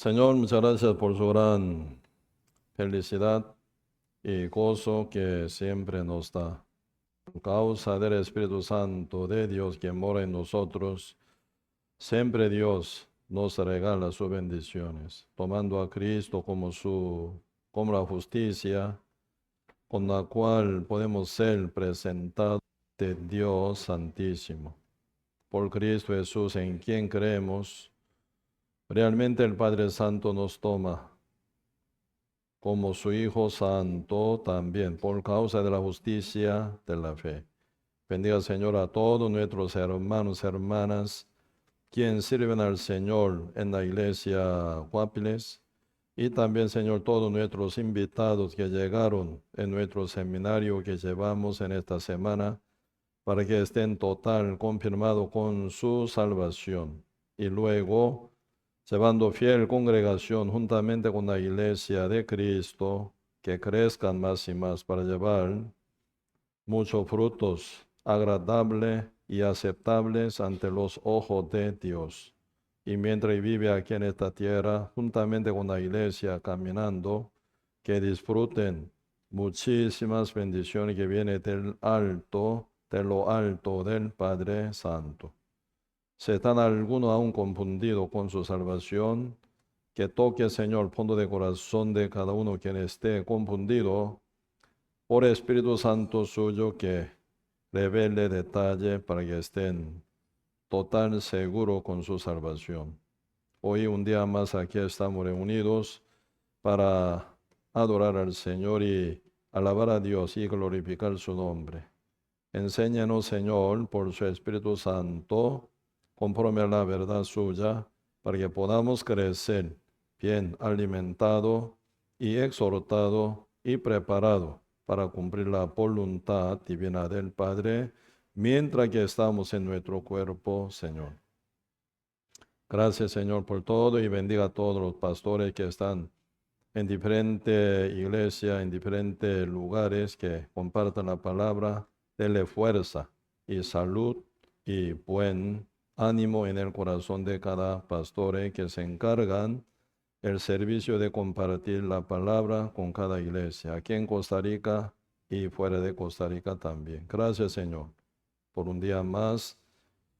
Señor, muchas gracias por su gran felicidad y gozo que siempre nos da. Por causa del Espíritu Santo de Dios que mora en nosotros, siempre Dios nos regala sus bendiciones, tomando a Cristo como la justicia con la cual podemos ser presentados de Dios Santísimo. Por Cristo Jesús, en quien creemos, realmente el Padre Santo nos toma como su Hijo Santo también, por causa de la justicia de la fe. Bendiga, Señor, a todos nuestros hermanos y hermanas, quienes sirven al Señor en la iglesia Guapiles, y también, Señor, todos nuestros invitados que llegaron en nuestro seminario que llevamos en esta semana, para que estén total confirmados con su salvación. Y luego, llevando fiel congregación juntamente con la iglesia de Cristo, que crezcan más y más para llevar muchos frutos agradables y aceptables ante los ojos de Dios. Y mientras vive aquí en esta tierra, juntamente con la iglesia caminando, que disfruten muchísimas bendiciones que vienen del alto, de lo alto del Padre Santo. Si están algunos aún confundidos con su salvación, que toque, Señor, el fondo de corazón de cada uno quien esté confundido, por Espíritu Santo suyo, que revele detalle para que estén total seguro con su salvación. Hoy un día más aquí estamos reunidos para adorar al Señor y alabar a Dios y glorificar su nombre. Enséñanos, Señor, por su Espíritu Santo, conforme a la verdad suya, para que podamos crecer bien alimentado y exhortado y preparado para cumplir la voluntad divina del Padre, mientras que estamos en nuestro cuerpo, Señor. Gracias, Señor, por todo, y bendiga a todos los pastores que están en diferentes iglesias, en diferentes lugares, que compartan la palabra. Dele fuerza y salud y buen ánimo en el corazón de cada pastor que se encargan el servicio de compartir la palabra con cada iglesia, aquí en Costa Rica y fuera de Costa Rica también. Gracias, Señor, por un día más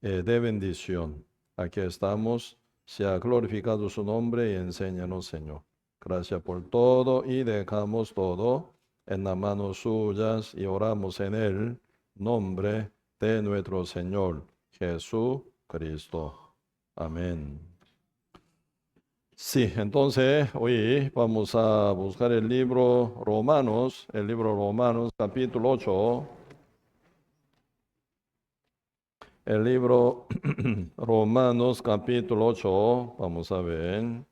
de bendición. Aquí estamos, sea glorificado su nombre y enséñanos, Señor. Gracias por todo, y dejamos todo en las manos suyas y oramos en el nombre de nuestro Señor Jesucristo. Amén. Sí, entonces hoy vamos a buscar el libro Romanos capítulo 8. El libro Romanos capítulo 8, vamos a ver.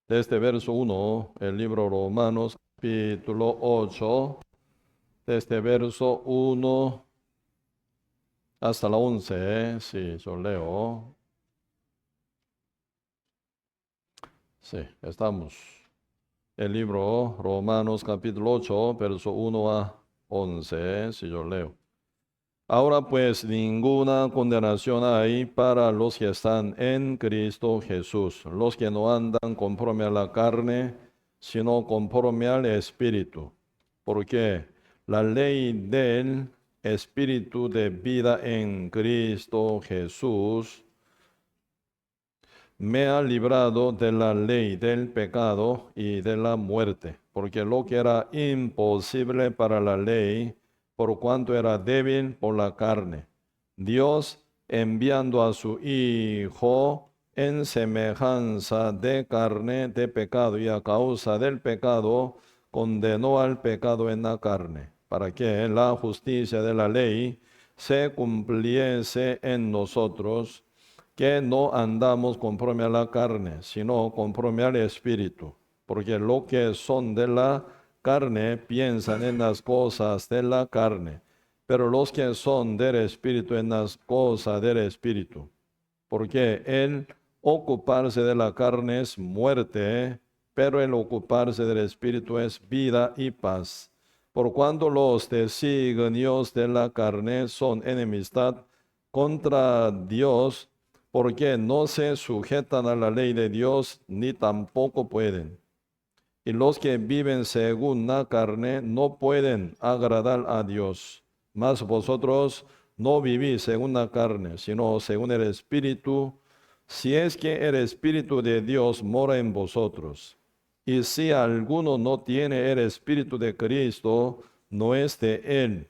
Desde verso 1, el libro Romanos capítulo 8, desde verso 1 hasta la 11, sí, yo leo. Sí, estamos. El libro Romanos capítulo 8, verso 1 a 11, si yo leo. Ahora pues ninguna condenación hay para los que están en Cristo Jesús, los que no andan conforme a la carne, sino conforme al Espíritu. Porque la ley del Espíritu de vida en Cristo Jesús me ha librado de la ley del pecado y de la muerte, porque lo que era imposible para la ley, por cuanto era débil por la carne, Dios, enviando a su Hijo en semejanza de carne de pecado, y a causa del pecado condenó al pecado en la carne, para que la justicia de la ley se cumpliese en nosotros, que no andamos conforme a la carne, sino conforme al Espíritu, porque lo que son de la carne piensan en las cosas de la carne, pero los que son del Espíritu en las cosas del Espíritu. Porque el ocuparse de la carne es muerte, pero el ocuparse del Espíritu es vida y paz. Por cuanto los designios de la carne son enemistad contra Dios, porque no se sujetan a la ley de Dios, ni tampoco pueden. Y los que viven según la carne no pueden agradar a Dios. Mas vosotros no vivís según la carne, sino según el Espíritu, si es que el Espíritu de Dios mora en vosotros. Y si alguno no tiene el Espíritu de Cristo, no es de él.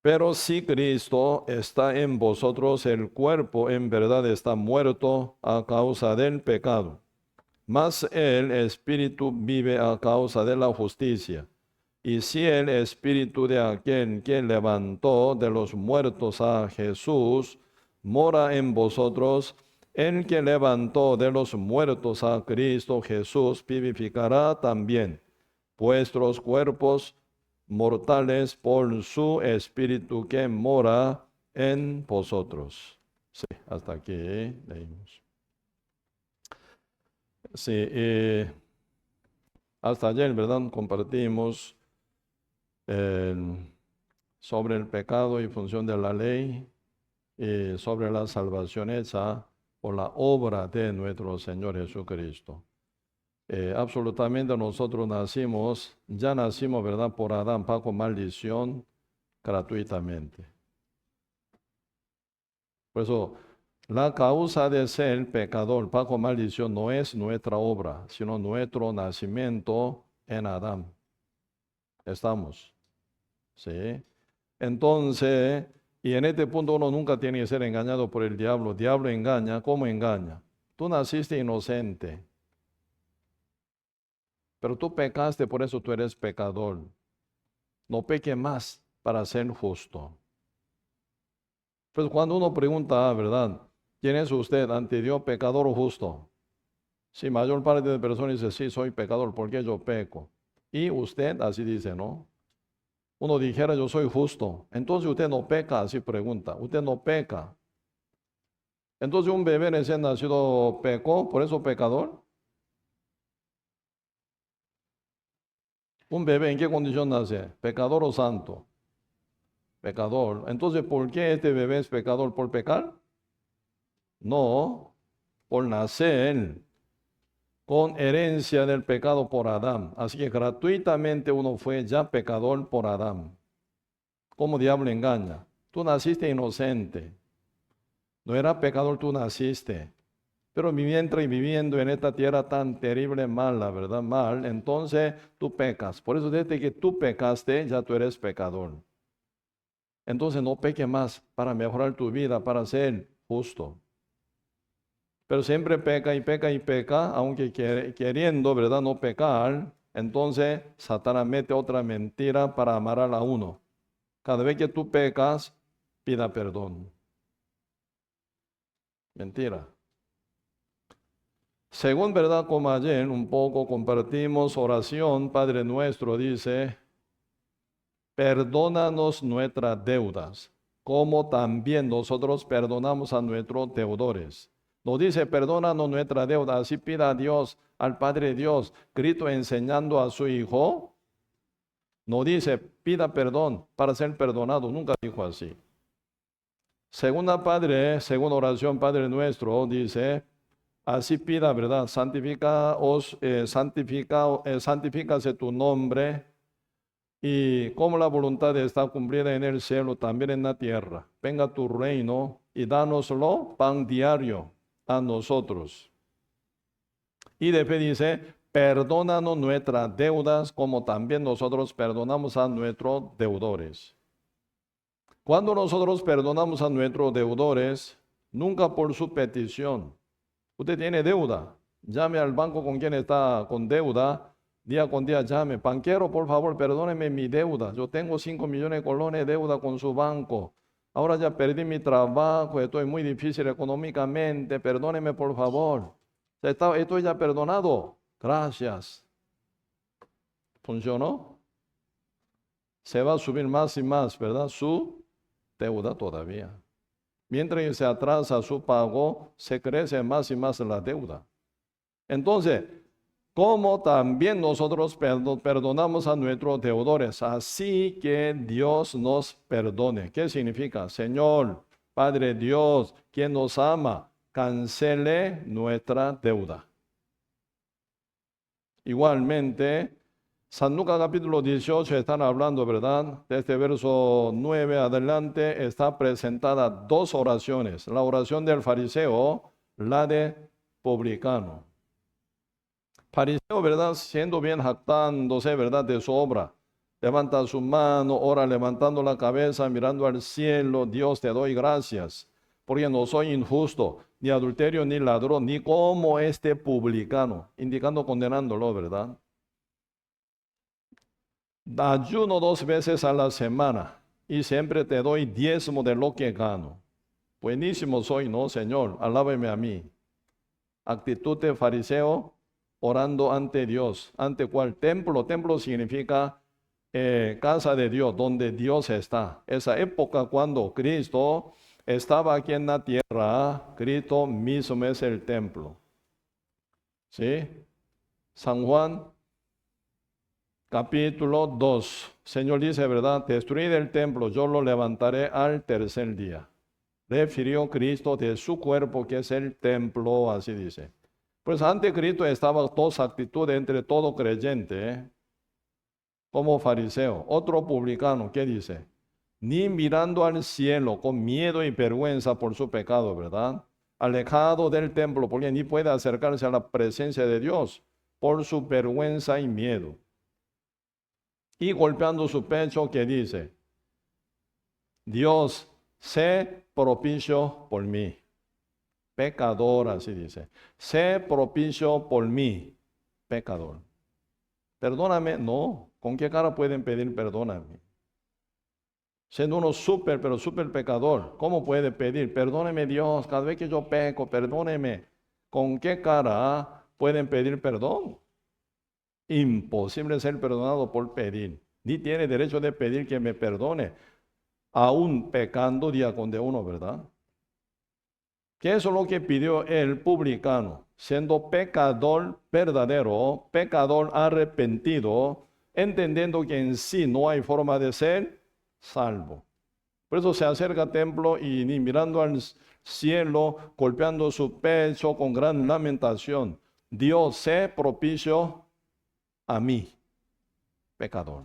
Pero si Cristo está en vosotros, el cuerpo en verdad está muerto a causa del pecado, mas el Espíritu vive a causa de la justicia. Y si el Espíritu de aquel que levantó de los muertos a Jesús mora en vosotros, el que levantó de los muertos a Cristo Jesús vivificará también vuestros cuerpos mortales por su Espíritu que mora en vosotros. Sí, hasta aquí leímos. Sí, hasta ayer, ¿verdad? Compartimos sobre el pecado y función de la ley y sobre la salvación hecha por la obra de nuestro Señor Jesucristo. Absolutamente nosotros ya nacimos, ¿verdad? Por Adán, bajo maldición, gratuitamente. Por eso, la causa de ser pecador, bajo maldición, no es nuestra obra, sino nuestro nacimiento en Adán. Estamos. ¿Sí? Entonces, y en este punto uno nunca tiene que ser engañado por el diablo. El diablo engaña. ¿Cómo engaña? Tú naciste inocente, pero tú pecaste, por eso tú eres pecador. No peque más para ser justo. Pues cuando uno pregunta, ¿verdad? ¿Quién es usted ante Dios, pecador o justo? Si mayor parte de personas dice, sí, soy pecador, porque yo peco. Y usted, así dice, ¿no? Uno dijera, yo soy justo. Entonces usted no peca, así pregunta. Usted no peca. Entonces un bebé recién nacido pecó, por eso pecador. Un bebé, ¿en qué condición nace? ¿Pecador o santo? Pecador. Entonces, ¿por qué este bebé es pecador? ¿Por pecar? No, por nacer con herencia del pecado por Adán. Así que gratuitamente uno fue ya pecador por Adán. ¿Cómo diablo engaña? Tú naciste inocente. No era pecador, tú naciste. Pero viviendo en esta tierra tan terrible, mala, ¿verdad? Mal, entonces tú pecas. Por eso desde que tú pecaste, ya tú eres pecador. Entonces no peque más para mejorar tu vida, para ser justo. Pero siempre peca y peca y peca, aunque queriendo, ¿verdad? No pecar. Entonces Satanás mete otra mentira para amarrar a uno. Cada vez que tú pecas, pida perdón. Mentira. Según verdad, como ayer un poco compartimos oración, Padre nuestro dice, perdónanos nuestras deudas, como también nosotros perdonamos a nuestros deudores. Nos dice, perdónanos nuestra deuda, así pida a Dios, al Padre Dios, Cristo enseñando a su Hijo. No dice, pida perdón para ser perdonado, nunca dijo así. Segunda oración, Padre nuestro, dice, así pida, ¿verdad? Santifícase tu nombre, y como la voluntad está cumplida en el cielo, también en la tierra. Venga tu reino y dánoslo pan diario a nosotros. Y después dice, perdónanos nuestras deudas como también nosotros perdonamos a nuestros deudores. Cuando nosotros perdonamos a nuestros deudores, nunca por su petición. Usted tiene deuda, llame al banco con quien está con deuda, día con día llame, banquero, por favor, perdóneme mi deuda. Yo tengo 5 millones de colones de deuda con su banco. Ahora ya perdí mi trabajo, estoy muy difícil económicamente, perdóneme por favor. Estoy ya perdonado. Gracias. ¿Funcionó? Se va a subir más y más, ¿verdad? Su deuda todavía. Mientras que se atrasa su pago, se crece más y más la deuda. Entonces, como también nosotros perdonamos a nuestros deudores, así que Dios nos perdone. ¿Qué significa? Señor, Padre Dios, quien nos ama, cancele nuestra deuda. Igualmente, San Lucas capítulo 18 están hablando, ¿verdad? Desde verso 9 adelante está presentada dos oraciones. La oración del fariseo, la de publicano. Fariseo, ¿verdad? Siendo bien jactándose, ¿verdad? De su obra. Levanta su mano, ora levantando la cabeza, mirando al cielo. Dios, te doy gracias, porque no soy injusto, ni adulterio, ni ladrón, ni como este publicano, indicando, condenándolo, ¿verdad? Ayuno 2 veces a la semana y siempre te doy diezmo de lo que gano. Buenísimo soy, ¿no, Señor? Alábeme a mí. Actitud de fariseo orando ante Dios. ¿Ante cuál? Templo. Templo significa casa de Dios, donde Dios está. Esa época cuando Cristo estaba aquí en la tierra, Cristo mismo es el templo. ¿Sí? San Juan capítulo 2. Señor dice, ¿verdad? Destruid el templo, yo lo levantaré al tercer día. Refirió Cristo de su cuerpo, que es el templo, así dice. Pues ante Cristo estaba dos actitudes entre todo creyente, como fariseo. Otro publicano, ¿qué dice? Ni mirando al cielo con miedo y vergüenza por su pecado, ¿verdad? Alejado del templo, porque ni puede acercarse a la presencia de Dios por su vergüenza y miedo. Y golpeando su pecho, que dice, Dios, sé propicio por mí. Pecador, así dice. Sé propicio por mí, pecador. Perdóname, no. ¿Con qué cara pueden pedir perdóname? Siendo uno súper, pero súper pecador, ¿cómo puede pedir? Perdóneme Dios, cada vez que yo peco, perdóneme. ¿Con qué cara pueden pedir perdón? Imposible ser perdonado por pedir. Ni tiene derecho de pedir que me perdone, aún pecando día con día uno, ¿verdad? Que eso es lo que pidió el publicano, siendo pecador verdadero, pecador arrepentido, entendiendo que en sí no hay forma de ser salvo. Por eso se acerca al templo y ni mirando al cielo, golpeando su pecho con gran lamentación. Dios, sé propicio a mí, pecador.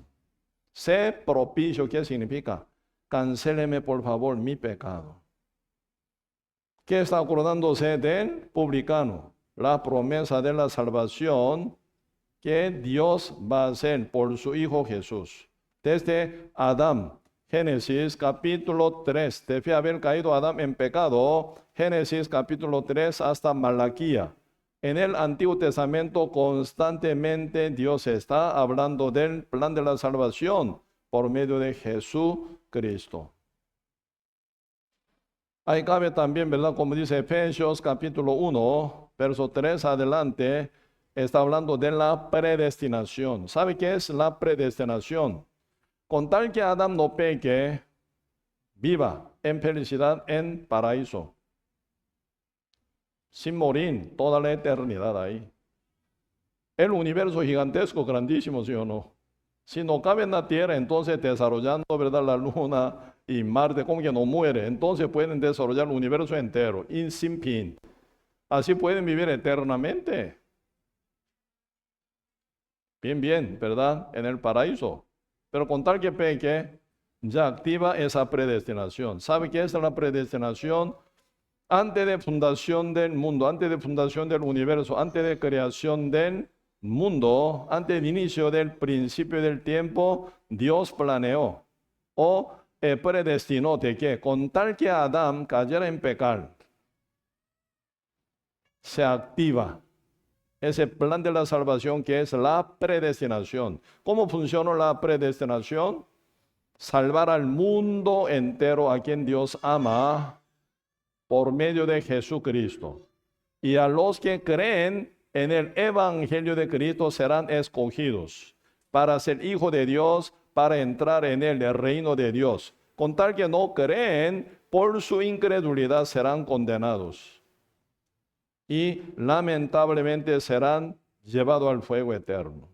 Sé propicio, ¿qué significa? Cancéleme por favor mi pecado. ¿Qué está acordándose del publicano? La promesa de la salvación que Dios va a hacer por su Hijo Jesús. Desde Adán, Génesis capítulo 3, debe haber caído Adán en pecado, Génesis capítulo 3 hasta Malaquía. En el Antiguo Testamento constantemente Dios está hablando del plan de la salvación por medio de Jesucristo. Ahí cabe también, ¿verdad? Como dice Efesios capítulo 1, verso 3 adelante, está hablando de la predestinación. ¿Sabe qué es la predestinación? Con tal que Adán no peque, viva en felicidad en paraíso, sin morir toda la eternidad ahí. El universo gigantesco, grandísimo, ¿sí o no? Si no cabe en la tierra, entonces desarrollando, ¿verdad? La luna y Marte, como que no muere, entonces pueden desarrollar el universo entero y sin fin. Así pueden vivir eternamente. Bien, bien, ¿verdad? En el paraíso. Pero con tal que peque, ya activa esa predestinación. ¿Sabe qué es la predestinación? Antes de fundación del mundo, antes de fundación del universo, antes de creación del mundo, antes del inicio del principio del tiempo, Dios planeó o predestinó de que con tal que Adán cayera en pecado, se activa ese plan de la salvación que es la predestinación. ¿Cómo funciona la predestinación? Salvar al mundo entero a quien Dios ama por medio de Jesucristo. Y a los que creen en el Evangelio de Cristo serán escogidos para ser hijo de Dios, para entrar en el reino de Dios. Con tal que no creen, por su incredulidad serán condenados. Y lamentablemente serán llevado al fuego eterno.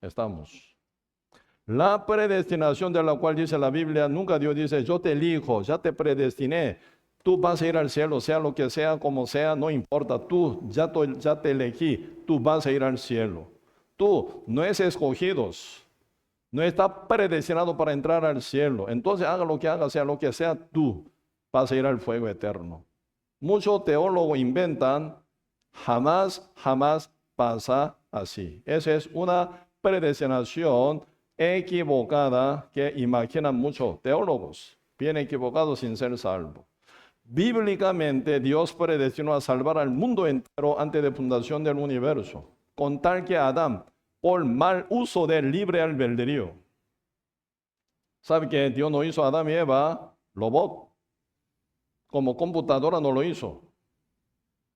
Estamos. La predestinación de la cual dice la Biblia, nunca Dios dice, yo te elijo, ya te predestiné, tú vas a ir al cielo, sea lo que sea, como sea, no importa, tú ya te elegí, tú vas a ir al cielo. Tú no es escogidos, no está predestinado para entrar al cielo. Entonces haga lo que haga, sea lo que sea, tú vas a ir al fuego eterno. Muchos teólogos inventan, jamás pasa así. Esa es una predestinación equivocada que imaginan muchos teólogos, bien equivocados sin ser salvos. Bíblicamente, Dios predestinó a salvar al mundo entero antes de fundación del universo, con tal que Adán, por mal uso del libre albedrío. ¿Sabe que Dios no hizo a Adán y Eva robot? Como computadora no lo hizo.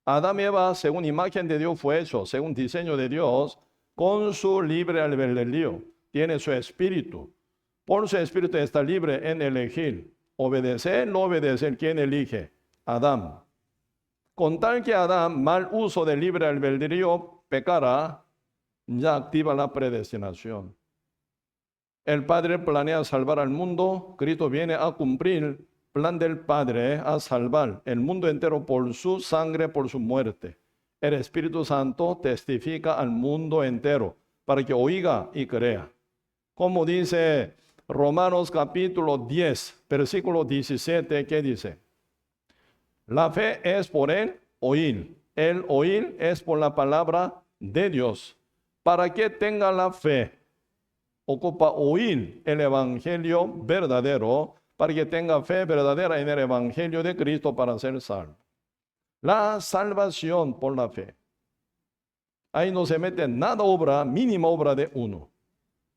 Adán y Eva, según imagen de Dios, fue hecho, según diseño de Dios, con su libre albedrío. Tiene su espíritu. Por su espíritu está libre en elegir. Obedecer, no obedecer, ¿quién elige? Adán. Con tal que Adán, mal uso del libre albedrío, pecara, ya activa la predestinación. El Padre planea salvar al mundo, Cristo viene a cumplir el plan del Padre, a salvar el mundo entero por su sangre, por su muerte. El Espíritu Santo testifica al mundo entero para que oiga y crea. Como dice Romanos capítulo 10, versículo 17, ¿qué dice? La fe es por el oír. El oír es por la palabra de Dios. Para que tenga la fe, ocupa oír el evangelio verdadero, para que tenga fe verdadera en el evangelio de Cristo para ser salvo. La salvación por la fe. Ahí no se mete nada obra, mínima obra de uno,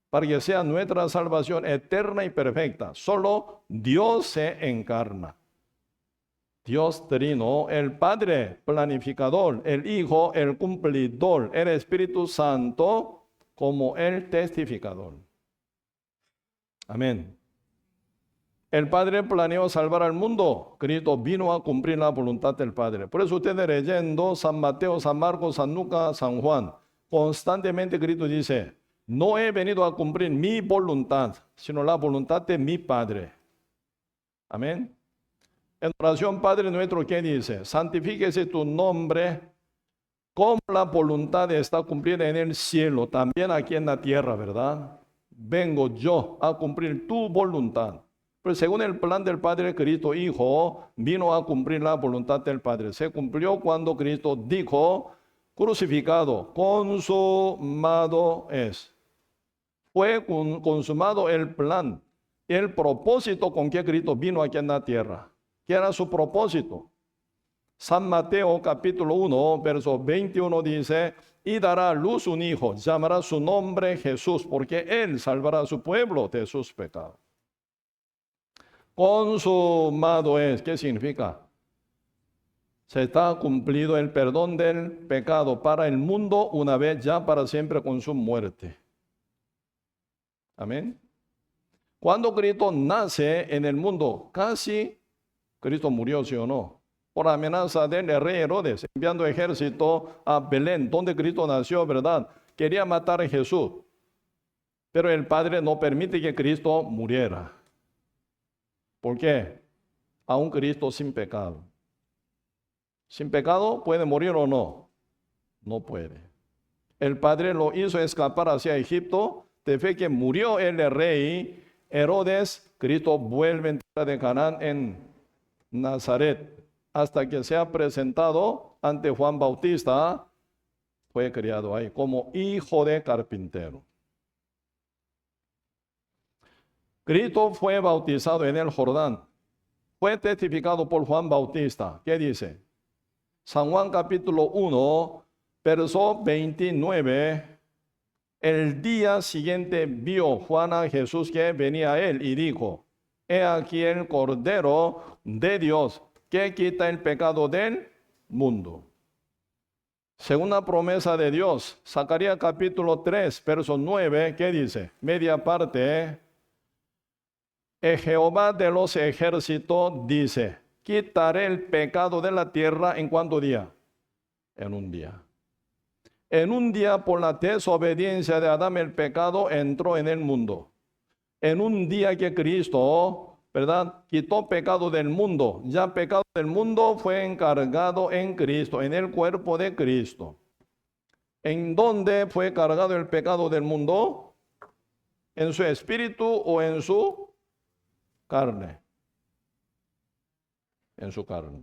para que sea nuestra salvación eterna y perfecta. Solo Dios se encarna. Dios trino, el Padre planificador, el Hijo, el cumplidor, el Espíritu Santo como el testificador. Amén. El Padre planeó salvar al mundo. Cristo vino a cumplir la voluntad del Padre. Por eso ustedes leyendo San Mateo, San Marcos, San Lucas, San Juan, constantemente Cristo dice, no he venido a cumplir mi voluntad, sino la voluntad de mi Padre. Amén. En oración, Padre nuestro, ¿qué dice? Santifíquese tu nombre, como la voluntad está cumplida en el cielo, también aquí en la tierra, ¿verdad? Vengo yo a cumplir tu voluntad. Pero según el plan del Padre, Cristo Hijo vino a cumplir la voluntad del Padre. Se cumplió cuando Cristo dijo, crucificado, consumado es. Fue consumado el plan, el propósito con que Cristo vino aquí en la tierra. ¿Qué era su propósito? San Mateo capítulo 1, verso 21 dice, y dará a luz un hijo, llamará su nombre Jesús, porque él salvará a su pueblo de sus pecados. Consumado es, ¿qué significa? Se está cumplido el perdón del pecado para el mundo una vez ya para siempre con su muerte. Amén. Cuando Cristo nace en el mundo, casi Cristo murió, ¿sí o no? Por amenaza del rey Herodes, enviando ejército a Belén, donde Cristo nació, ¿verdad? Quería matar a Jesús, pero el Padre no permite que Cristo muriera. ¿Por qué? Aún Cristo sin pecado. ¿Sin pecado puede morir o no? No puede. El Padre lo hizo escapar hacia Egipto, de fe que murió el rey Herodes, Cristo vuelve en tierra de Canaán en Nazaret, hasta que sea presentado ante Juan Bautista, fue criado ahí como hijo de carpintero. Cristo fue bautizado en el Jordán, fue testificado por Juan Bautista. ¿Qué dice? San Juan capítulo 1, verso 29. El día siguiente vio Juan a Jesús que venía a él y dijo, he aquí el Cordero de Dios que quita el pecado del mundo. Segunda promesa de Dios, Zacarías capítulo 3, verso 9, ¿qué dice? Media parte. Jehová de los ejércitos dice, quitaré el pecado de la tierra en cuánto día. En un día. En un día, por la desobediencia de Adán, el pecado entró en el mundo. En un día que Cristo, ¿verdad?, quitó pecado del mundo. Ya pecado del mundo fue encargado en Cristo, en el cuerpo de Cristo. ¿En dónde fue cargado el pecado del mundo? ¿En su espíritu o en su carne? En su carne.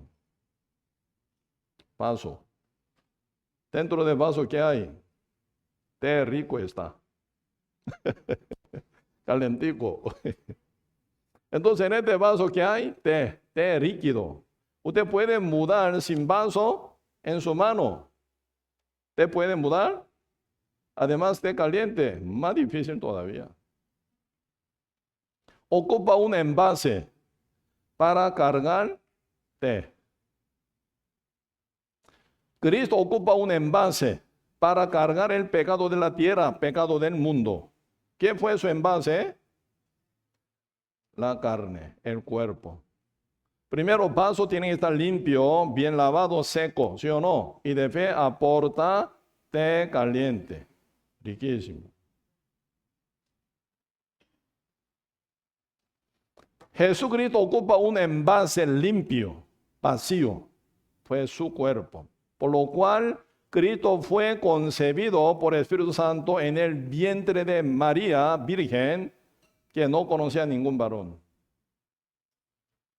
Vaso. Dentro del vaso, ¿qué hay? Té rico está. Calentico. Entonces, en este vaso, ¿qué hay? Té líquido. Usted puede mudar sin vaso en su mano. ¿Usted puede mudar? Además, té caliente. Más difícil todavía. Ocupa un envase para cargar té. Cristo ocupa un envase para cargar el pecado de la tierra, pecado del mundo. ¿Qué fue su envase? La carne, el cuerpo. Primero vaso tiene que estar limpio, bien lavado, seco, ¿sí o no? Y de fe aporta té caliente. Riquísimo. Jesucristo ocupa un envase limpio, vacío. Fue su cuerpo. Por lo cual, Cristo fue concebido por el Espíritu Santo en el vientre de María, virgen, que no conocía a ningún varón.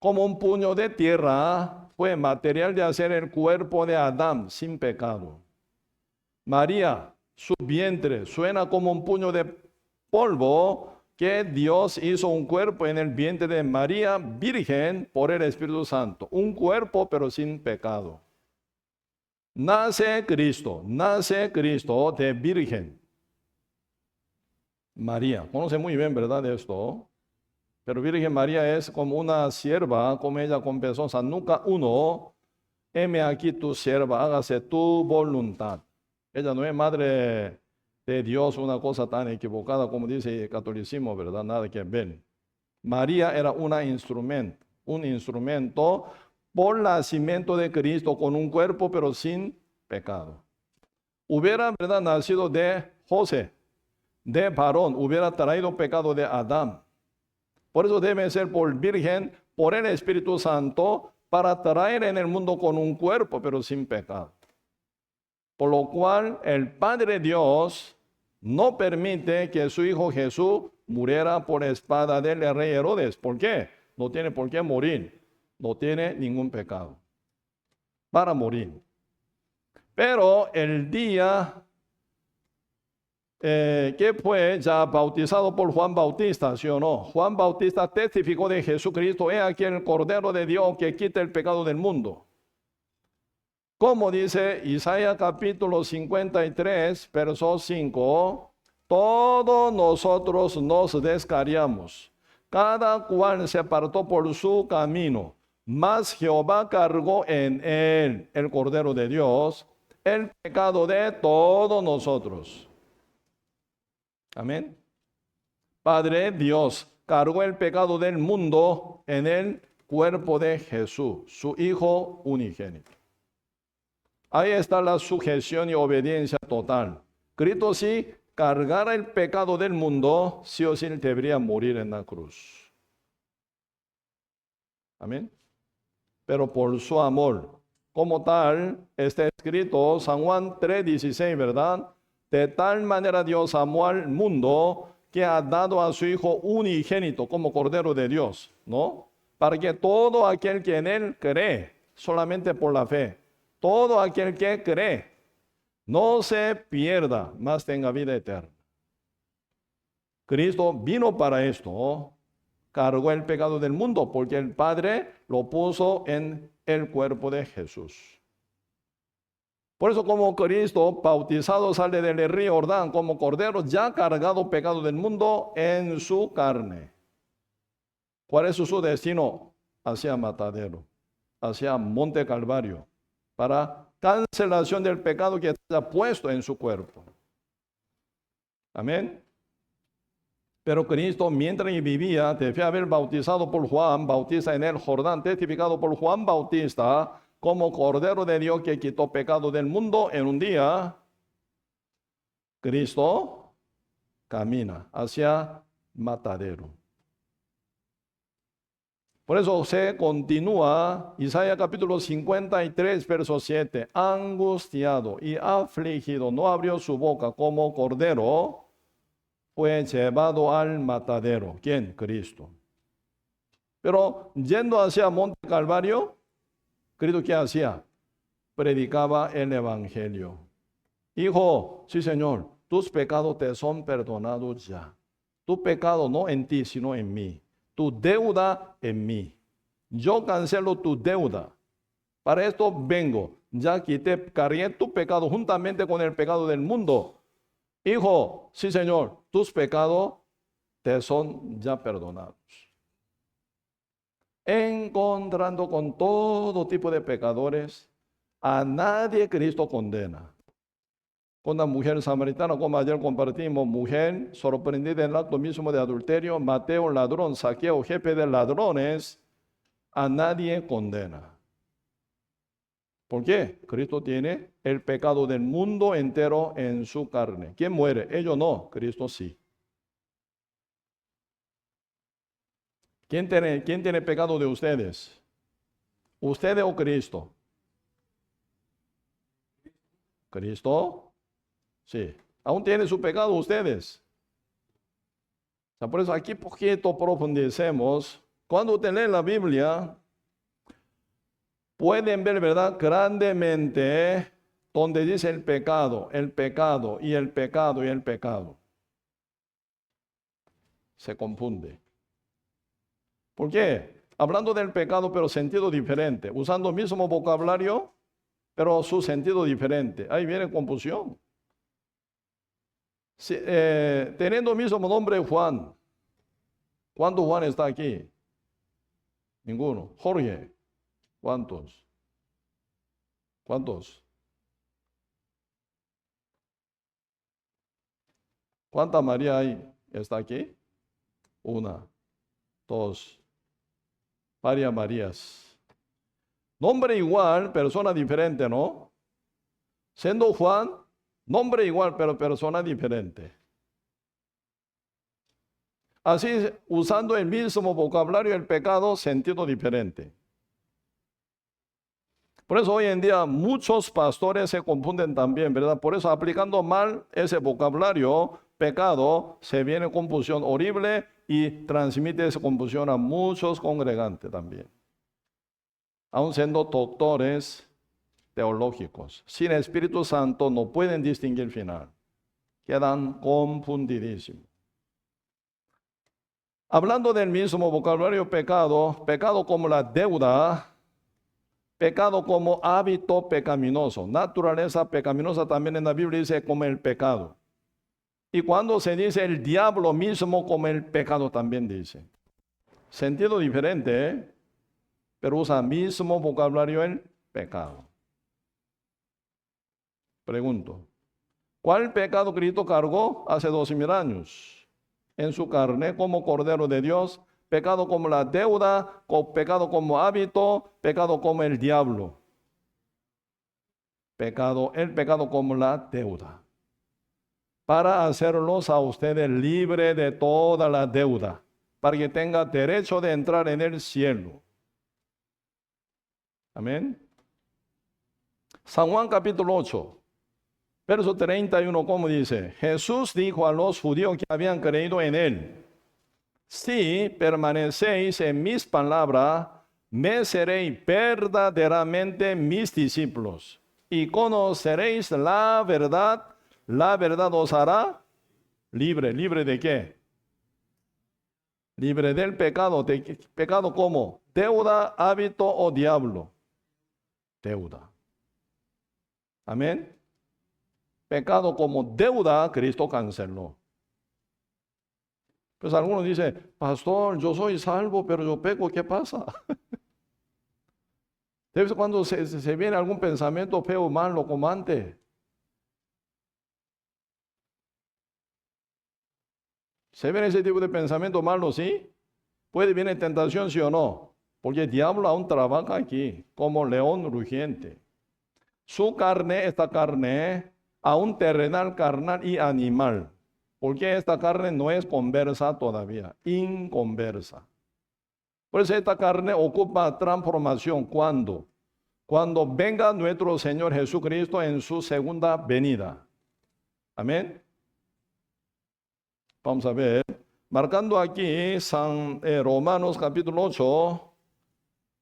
Como un puño de tierra, fue material de hacer el cuerpo de Adán sin pecado. María, su vientre, suena como un puño de polvo que Dios hizo un cuerpo en el vientre de María, virgen, por el Espíritu Santo. Un cuerpo, pero sin pecado. Nace Cristo de virgen. María, conoce muy bien, ¿verdad? Esto. Pero Virgen María es como una sierva, como ella confesó San Lucas 1, heme aquí tu sierva, hágase tu voluntad. Ella no es madre de Dios, una cosa tan equivocada como dice el catolicismo, ¿verdad? Nada que ver. María era un instrumento por nacimiento de Cristo con un cuerpo pero sin pecado. Hubiera, ¿verdad?, nacido de José, de varón, hubiera traído pecado de Adán. Por eso debe ser por virgen, por el Espíritu Santo, para traer en el mundo con un cuerpo pero sin pecado. Por lo cual el Padre Dios no permite que su Hijo Jesús muriera por espada del rey Herodes. ¿Por qué? No tiene por qué morir. No tiene ningún pecado para morir. Pero el día que fue ya bautizado por Juan Bautista, ¿sí o no? Juan Bautista testificó de Jesucristo, he aquí el Cordero de Dios que quita el pecado del mundo. Como dice Isaías capítulo 53, verso 5, todos nosotros nos descarriamos, cada cual se apartó por su camino, mas Jehová cargó en él, el Cordero de Dios, el pecado de todos nosotros. Amén. Padre Dios cargó el pecado del mundo en el cuerpo de Jesús, su Hijo unigénito. Ahí está la sujeción y obediencia total. Cristo si cargara el pecado del mundo, sí o sí debería morir en la cruz. Amén. Pero por su amor, como tal, está escrito San Juan 3:16, ¿verdad? De tal manera Dios amó al mundo que ha dado a su Hijo unigénito como Cordero de Dios, ¿no? Para que todo aquel que en Él cree, solamente por la fe, todo aquel que cree, no se pierda, mas tenga vida eterna. Cristo vino para esto, ¿no? Cargó el pecado del mundo porque el Padre lo puso en el cuerpo de Jesús. Por eso como Cristo bautizado sale del río Jordán como cordero ya cargado pecado del mundo en su carne. ¿Cuál es su destino? Hacia matadero, hacia Monte Calvario, para cancelación del pecado que está puesto en su cuerpo. Amén. Pero Cristo, mientras vivía, debía haber bautizado por Juan Bautista en el Jordán, testificado por Juan Bautista, como Cordero de Dios que quitó pecado del mundo, en un día, Cristo camina hacia matadero. Por eso se continúa, Isaías capítulo 53, verso 7, angustiado y afligido, no abrió su boca, como cordero, fue llevado al matadero. ¿Quién? Cristo. Pero yendo hacia Monte Calvario, Cristo, ¿qué hacía? Predicaba el evangelio. Hijo, sí Señor, tus pecados te son perdonados ya. Tu pecado no en ti, sino en mí. Tu deuda en mí. Yo cancelo tu deuda. Para esto vengo. Ya quité, cargué tu pecado juntamente con el pecado del mundo. Hijo, sí Señor, tus pecados te son ya perdonados. Encontrando con todo tipo de pecadores, a nadie Cristo condena. Con la mujer samaritana, como ayer compartimos, mujer sorprendida en el acto mismo de adulterio, Mateo ladrón, Saqueo jefe de ladrones, a nadie condena. ¿Por qué? Cristo tiene el pecado del mundo entero en su carne. ¿Quién muere? Ellos no, Cristo sí. ¿Quién tiene pecado de ustedes? ¿Ustedes o Cristo? ¿Cristo? Sí. ¿Aún tiene su pecado ustedes? O sea, por eso aquí poquito profundicemos. Cuando usted lee la Biblia, pueden ver, ¿verdad? Grandemente donde dice el pecado y el pecado y el pecado. Se confunde. ¿Por qué? Hablando del pecado, pero sentido diferente. Usando el mismo vocabulario, pero su sentido diferente. Ahí viene confusión. Teniendo el mismo nombre Juan. ¿Cuántos Juan está aquí? Ninguno. Jorge. ¿Cuántos? ¿Cuántos? ¿Cuánta María hay? ¿Está aquí? Una, dos, varias Marías. Nombre igual, persona diferente, ¿no? Siendo Juan, nombre igual, pero persona diferente. Así, usando el mismo vocabulario, el pecado, sentido diferente. Por eso hoy en día muchos pastores se confunden también, ¿verdad? Por eso aplicando mal ese vocabulario, pecado, se viene confusión horrible y transmite esa confusión a muchos congregantes también. Aun siendo doctores teológicos, sin Espíritu Santo no pueden distinguir el final. Quedan confundidísimos. Hablando del mismo vocabulario pecado, pecado como la deuda, pecado como hábito pecaminoso, naturaleza pecaminosa también en la Biblia dice como el pecado. Y cuando se dice el diablo mismo como el pecado también dice. Sentido diferente, pero usa mismo vocabulario el pecado. Pregunto, ¿cuál pecado Cristo cargó hace 2000 años? En su carne como Cordero de Dios, pecado como la deuda, pecado como hábito, pecado como el diablo. El pecado como la deuda. Para hacerlos a ustedes libres de toda la deuda, para que tenga derecho de entrar en el cielo. Amén. San Juan capítulo 8. Verso 31, ¿cómo dice? Jesús dijo a los judíos que habían creído en él: si permanecéis en mis palabras, me seréis verdaderamente mis discípulos y conoceréis la verdad os hará libre. ¿Libre de qué? Libre del pecado. ¿Pecado cómo? Deuda, hábito o diablo. Deuda. Amén. Pecado como deuda, Cristo canceló. Pues algunos dicen, pastor, yo soy salvo, pero yo peco, ¿qué pasa? De vez en cuando se viene algún pensamiento feo, malo, como antes. ¿Se viene ese tipo de pensamiento malo, sí? ¿Puede venir tentación, sí o no? Porque el diablo aún trabaja aquí como león rugiente. Su carne, esta carne, aún terrenal, carnal y animal. Porque esta carne no es conversa todavía, inconversa. Por eso esta carne ocupa transformación. ¿Cuándo? Cuando venga nuestro Señor Jesucristo en su segunda venida. Amén. Vamos a ver. Marcando aquí Romanos capítulo 8.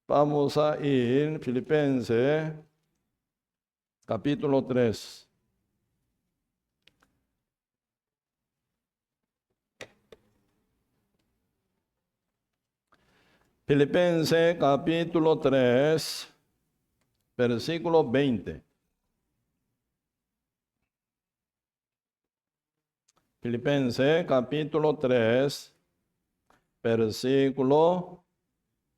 Vamos a ir Filipenses capítulo 3. Filipenses capítulo 3, versículo 20. Filipenses capítulo 3, versículo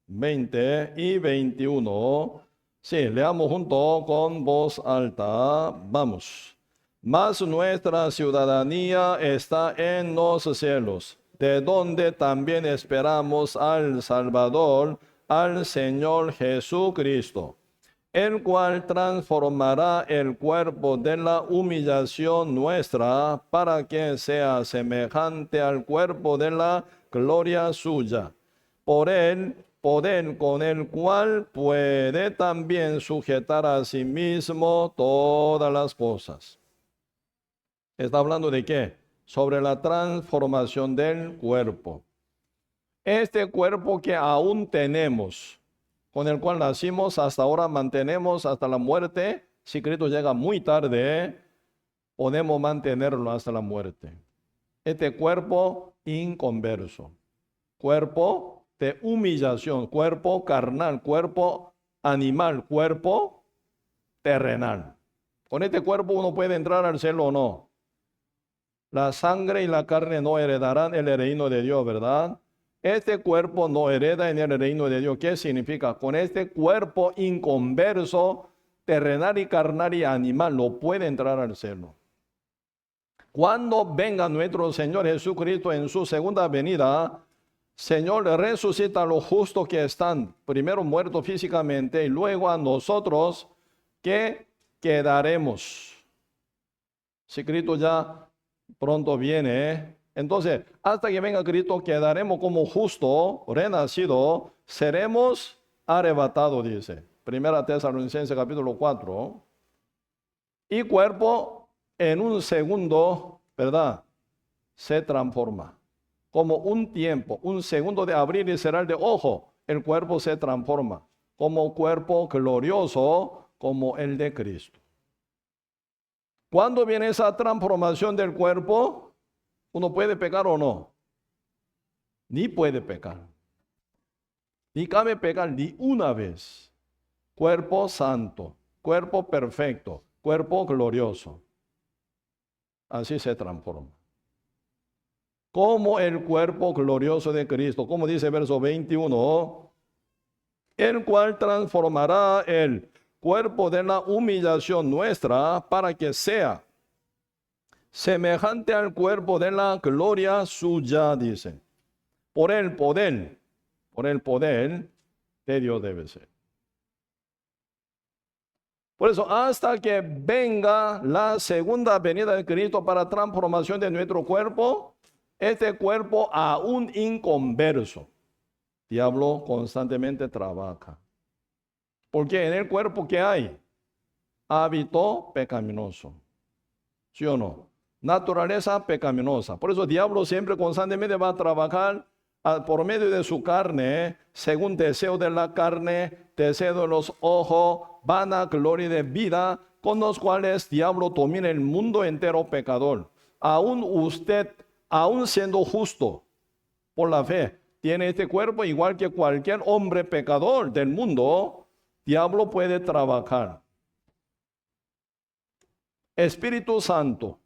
20 y 21. Sí, leamos junto con voz alta. Vamos. Mas nuestra ciudadanía está en los cielos, de donde también esperamos al Salvador, al Señor Jesucristo, el cual transformará el cuerpo de la humillación nuestra para que sea semejante al cuerpo de la gloria suya. Por el poder con el cual puede también sujetar a sí mismo todas las cosas. ¿Está hablando de qué? Sobre la transformación del cuerpo. Este cuerpo que aún tenemos, con el cual nacimos, hasta ahora mantenemos hasta la muerte. Si Cristo llega muy tarde, podemos mantenerlo hasta la muerte. Este cuerpo inconverso, cuerpo de humillación, cuerpo carnal, cuerpo animal, cuerpo terrenal. Con este cuerpo uno puede entrar al cielo o no. La sangre y la carne no heredarán el reino de Dios, ¿verdad? Este cuerpo no hereda en el reino de Dios. ¿Qué significa? Con este cuerpo inconverso, terrenal y carnal y animal, no puede entrar al cielo. Cuando venga nuestro Señor Jesucristo en su segunda venida, Señor resucita a los justos que están primero muertos físicamente y luego a nosotros que quedaremos. Si Cristo ya pronto viene, entonces hasta que venga Cristo quedaremos como justo, renacido, seremos arrebatados, dice. Primera Tesalonicenses capítulo 4. Y cuerpo en un segundo, ¿verdad? Se transforma. Como un tiempo, un segundo de abrir y cerrar de ojo, el cuerpo se transforma. Como cuerpo glorioso como el de Cristo. ¿Cuándo viene esa transformación del cuerpo? ¿Uno puede pecar o no? Ni puede pecar. Ni cabe pecar ni una vez. Cuerpo santo, cuerpo perfecto, cuerpo glorioso. Así se transforma. Como el cuerpo glorioso de Cristo. Como dice verso 21. El cual transformará el cuerpo de la humillación nuestra para que sea semejante al cuerpo de la gloria suya, dice. Por el poder de Dios debe ser. Por eso, hasta que venga la segunda venida de Cristo para transformación de nuestro cuerpo, este cuerpo aún inconverso, diablo constantemente trabaja. Porque en el cuerpo que hay, hábito pecaminoso. ¿Sí o no? Naturaleza pecaminosa. Por eso el diablo siempre constantemente va a trabajar por medio de su carne, según deseo de la carne, deseo de los ojos, vana gloria de vida, con los cuales diablo domina el mundo entero pecador. Aún usted, aún siendo justo por la fe, tiene este cuerpo igual que cualquier hombre pecador del mundo. Diablo puede trabajar. Espíritu Santo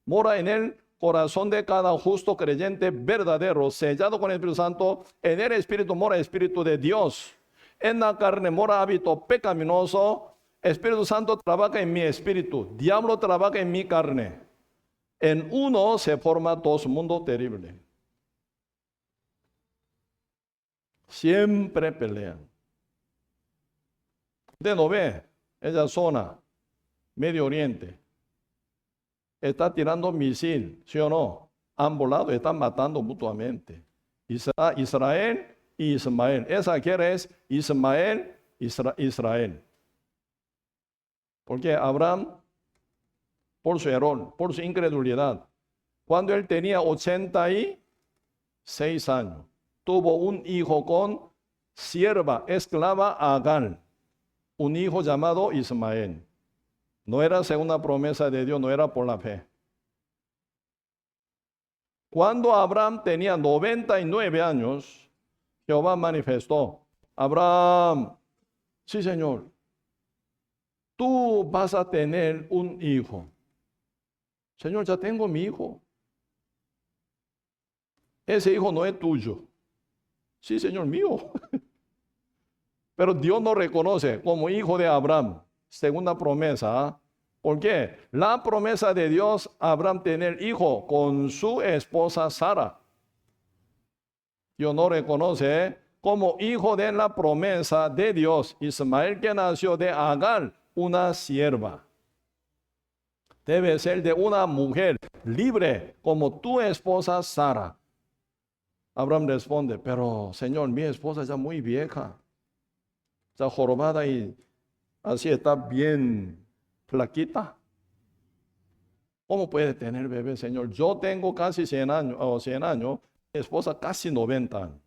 mora en el corazón de cada justo creyente verdadero, sellado con el Espíritu Santo. En el Espíritu mora el Espíritu de Dios. En la carne mora hábito pecaminoso. Espíritu Santo trabaja en mi espíritu. Diablo trabaja en mi carne. En uno se forma dos mundos terribles. Siempre pelean. Usted no ve esa zona, Medio Oriente. Está tirando misil, ¿sí o no? Ambos lados están matando mutuamente. Israel y Ismael. Esa guerra es Ismael, Israel. Porque Abraham, por su error, por su incredulidad, cuando él tenía 86 años, tuvo un hijo con sierva, esclava Agar, un hijo llamado Ismael. No era según la promesa de Dios, no era por la fe. Cuando Abraham tenía 99 años, Jehová manifestó: Abraham, sí, Señor, tú vas a tener un hijo. Señor, ya tengo mi hijo. Ese hijo no es tuyo. Sí, Señor, mío. Pero Dios no reconoce como hijo de Abraham, según la promesa. ¿Por qué? La promesa de Dios, Abraham tener hijo con su esposa Sara. Dios no reconoce como hijo de la promesa de Dios, Ismael, que nació de Agar, una sierva. Debe ser de una mujer libre como tu esposa Sara. Abraham responde: pero Señor, mi esposa ya muy vieja, está jorobada y así está bien flaquita. ¿Cómo puede tener bebé, Señor? Yo tengo casi 100 años, mi esposa casi 90 años.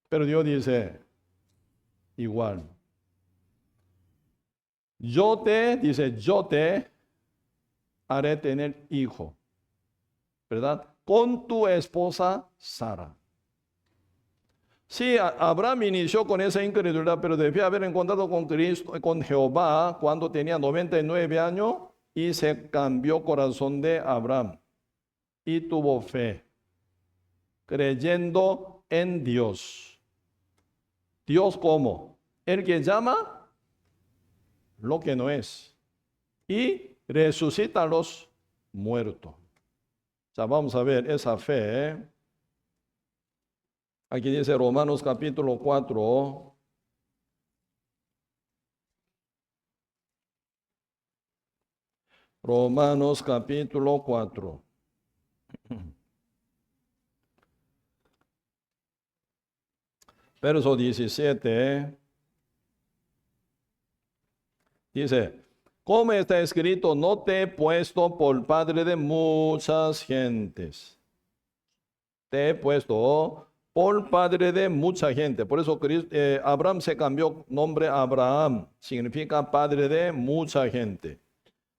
Pero Dios dice igual. Yo te haré tener hijo, ¿verdad? Con tu esposa Sara. Sí, Abraham inició con esa incredulidad, pero debía haber encontrado con Cristo, con Jehová, cuando tenía 99 años, y se cambió corazón de Abraham y tuvo fe, creyendo en Dios. ¿Dios cómo? El que llama lo que no es y resucita a los muertos. O sea, vamos a ver esa fe, ¿eh? Aquí dice Romanos capítulo 4. Romanos capítulo 4. Verso 17. Dice: como está escrito, no te he puesto por padre de muchas gentes. Te he puesto por padre de mucha gente. Por eso Abraham se cambió nombre a Abraham. Significa padre de mucha gente.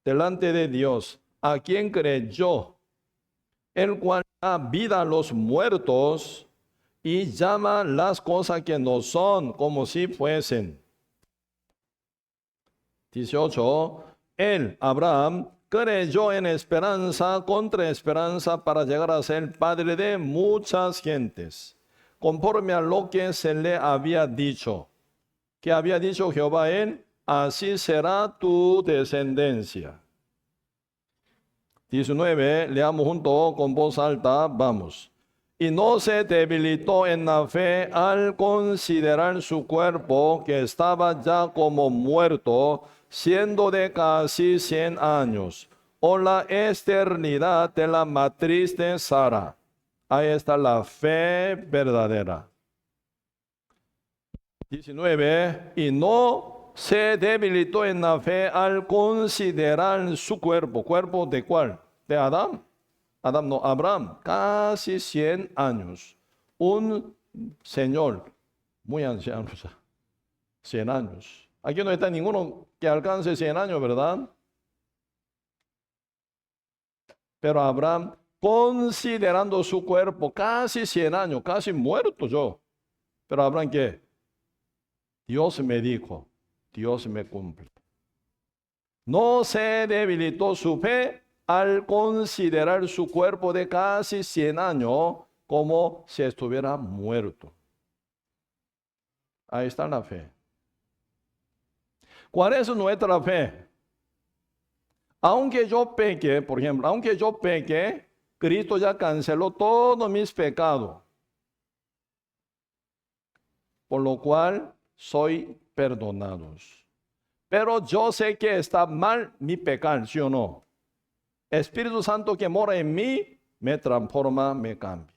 Delante de Dios, a quien creyó, el cual da vida a los muertos y llama las cosas que no son como si fuesen. 18. Él, Abraham, creyó en esperanza contra esperanza para llegar a ser padre de muchas gentes, conforme a lo que se le había dicho. Que había dicho Jehová a él: así será tu descendencia. 19, leamos junto con voz alta, vamos. Y no se debilitó en la fe al considerar su cuerpo, que estaba ya como muerto, siendo de casi 100 años, o la eternidad de la matriz de Sara. Ahí está la fe verdadera. 19, y no se debilitó en la fe al considerar su cuerpo. ¿Cuerpo de cuál? De Adán. Adán no, Abraham, casi 100 años. Un señor muy anciano, 100 años. Aquí no está ninguno que alcance 100 años, ¿verdad? Pero Abraham, considerando su cuerpo, casi 100 años, casi muerto yo. Pero Abraham, ¿qué? Dios me dijo, Dios me cumple. No se debilitó su fe al considerar su cuerpo de casi 100 años como si estuviera muerto. Ahí está la fe. ¿Cuál es nuestra fe? Aunque yo peque, por ejemplo, aunque yo peque, Cristo ya canceló todos mis pecados. por lo cual soy perdonados. Pero yo sé que está mal mi pecar, ¿sí o no? Espíritu Santo que mora en mí me transforma, me cambia.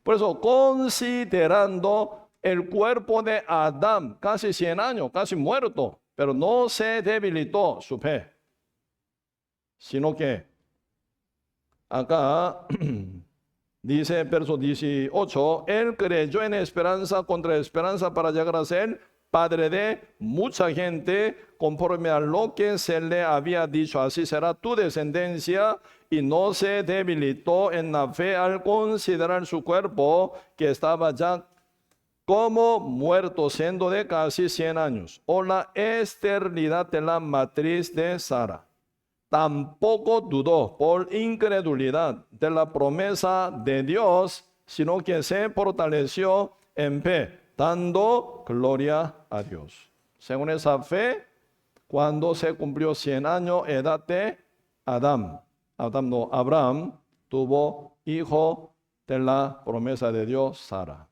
Por eso, considerando el cuerpo de Adán, casi 100 años, casi muerto, pero no se debilitó su fe, sino que acá dice verso 18, él creyó en esperanza contra esperanza para llegar a ser padre de mucha gente, conforme a lo que se le había dicho, así será tu descendencia, y no se debilitó en la fe al considerar su cuerpo, que estaba ya como muerto, siendo de casi 100 años, o la esterilidad de la matriz de Sara. Tampoco dudó por incredulidad de la promesa de Dios, sino que se fortaleció en fe, dando gloria a Dios. Según esa fe, cuando se cumplió 100 años edad de Abraham tuvo hijo de la promesa de Dios, Sara.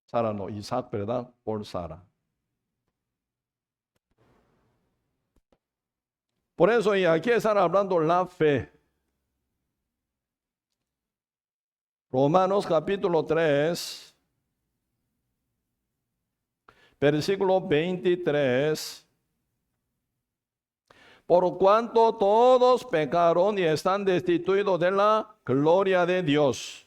Sara no, Isaac, ¿verdad? Por Sara. Por eso, y aquí están hablando la fe. Romanos capítulo 3, versículo 23. Por cuanto todos pecaron y están destituidos de la gloria de Dios.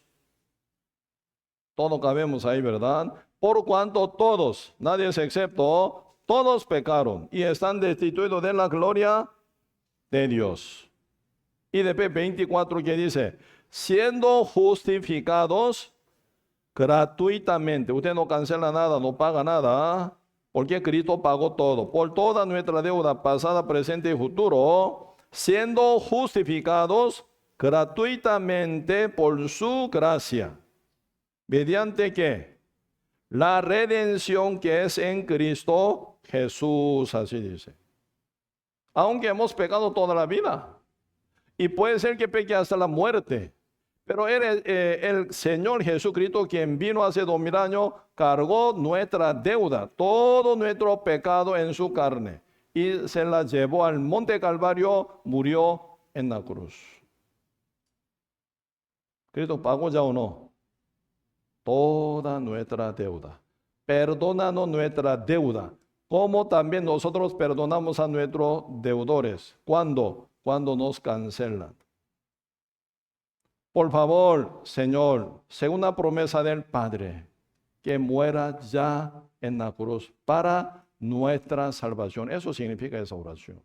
Todos cabemos ahí, ¿verdad? Por cuanto todos, nadie es excepto, todos pecaron y están destituidos de la gloria de Dios. Y después 24 que dice, siendo justificados gratuitamente. Usted no cancela nada, no paga nada, porque Cristo pagó todo, por toda nuestra deuda pasada, presente y futuro, siendo justificados gratuitamente por su gracia. ¿Mediante qué? La redención que es en Cristo Jesús, así dice. Aunque hemos pecado toda la vida, y puede ser que peque hasta la muerte, pero el Señor Jesucristo, quien vino hace 2000 años, cargó nuestra deuda, todo nuestro pecado en su carne, y se la llevó al monte Calvario, murió en la cruz. ¿Cristo pagó ya o no? Toda nuestra deuda. Perdónanos nuestra deuda, como también nosotros perdonamos a nuestros deudores. ¿Cuándo? Cuando nos cancelan. Por favor, Señor, según la promesa del Padre, que muera ya en la cruz para nuestra salvación. Eso significa esa oración.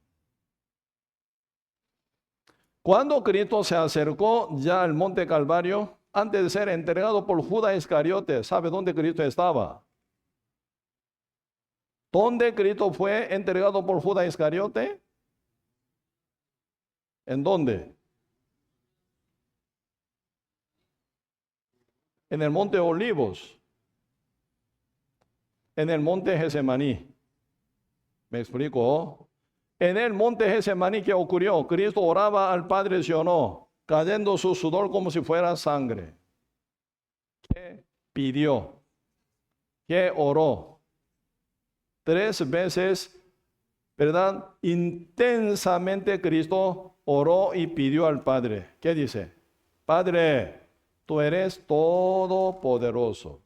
Cuando Cristo se acercó ya al monte Calvario, antes de ser entregado por Judas Iscariote, ¿sabe dónde Cristo estaba? ¿Dónde Cristo fue entregado por Judas Iscariote? ¿En dónde? En el monte Olivos. En el monte Getsemaní. ¿Me explico? En el monte Getsemaní, ¿qué ocurrió? Cristo oraba al Padre, ¿sí o no? Cayendo su sudor como si fuera sangre. ¿Qué pidió? ¿Qué oró? 3 veces, ¿verdad? Intensamente Cristo oró y pidió al Padre. ¿Qué dice? Padre, tú eres todopoderoso.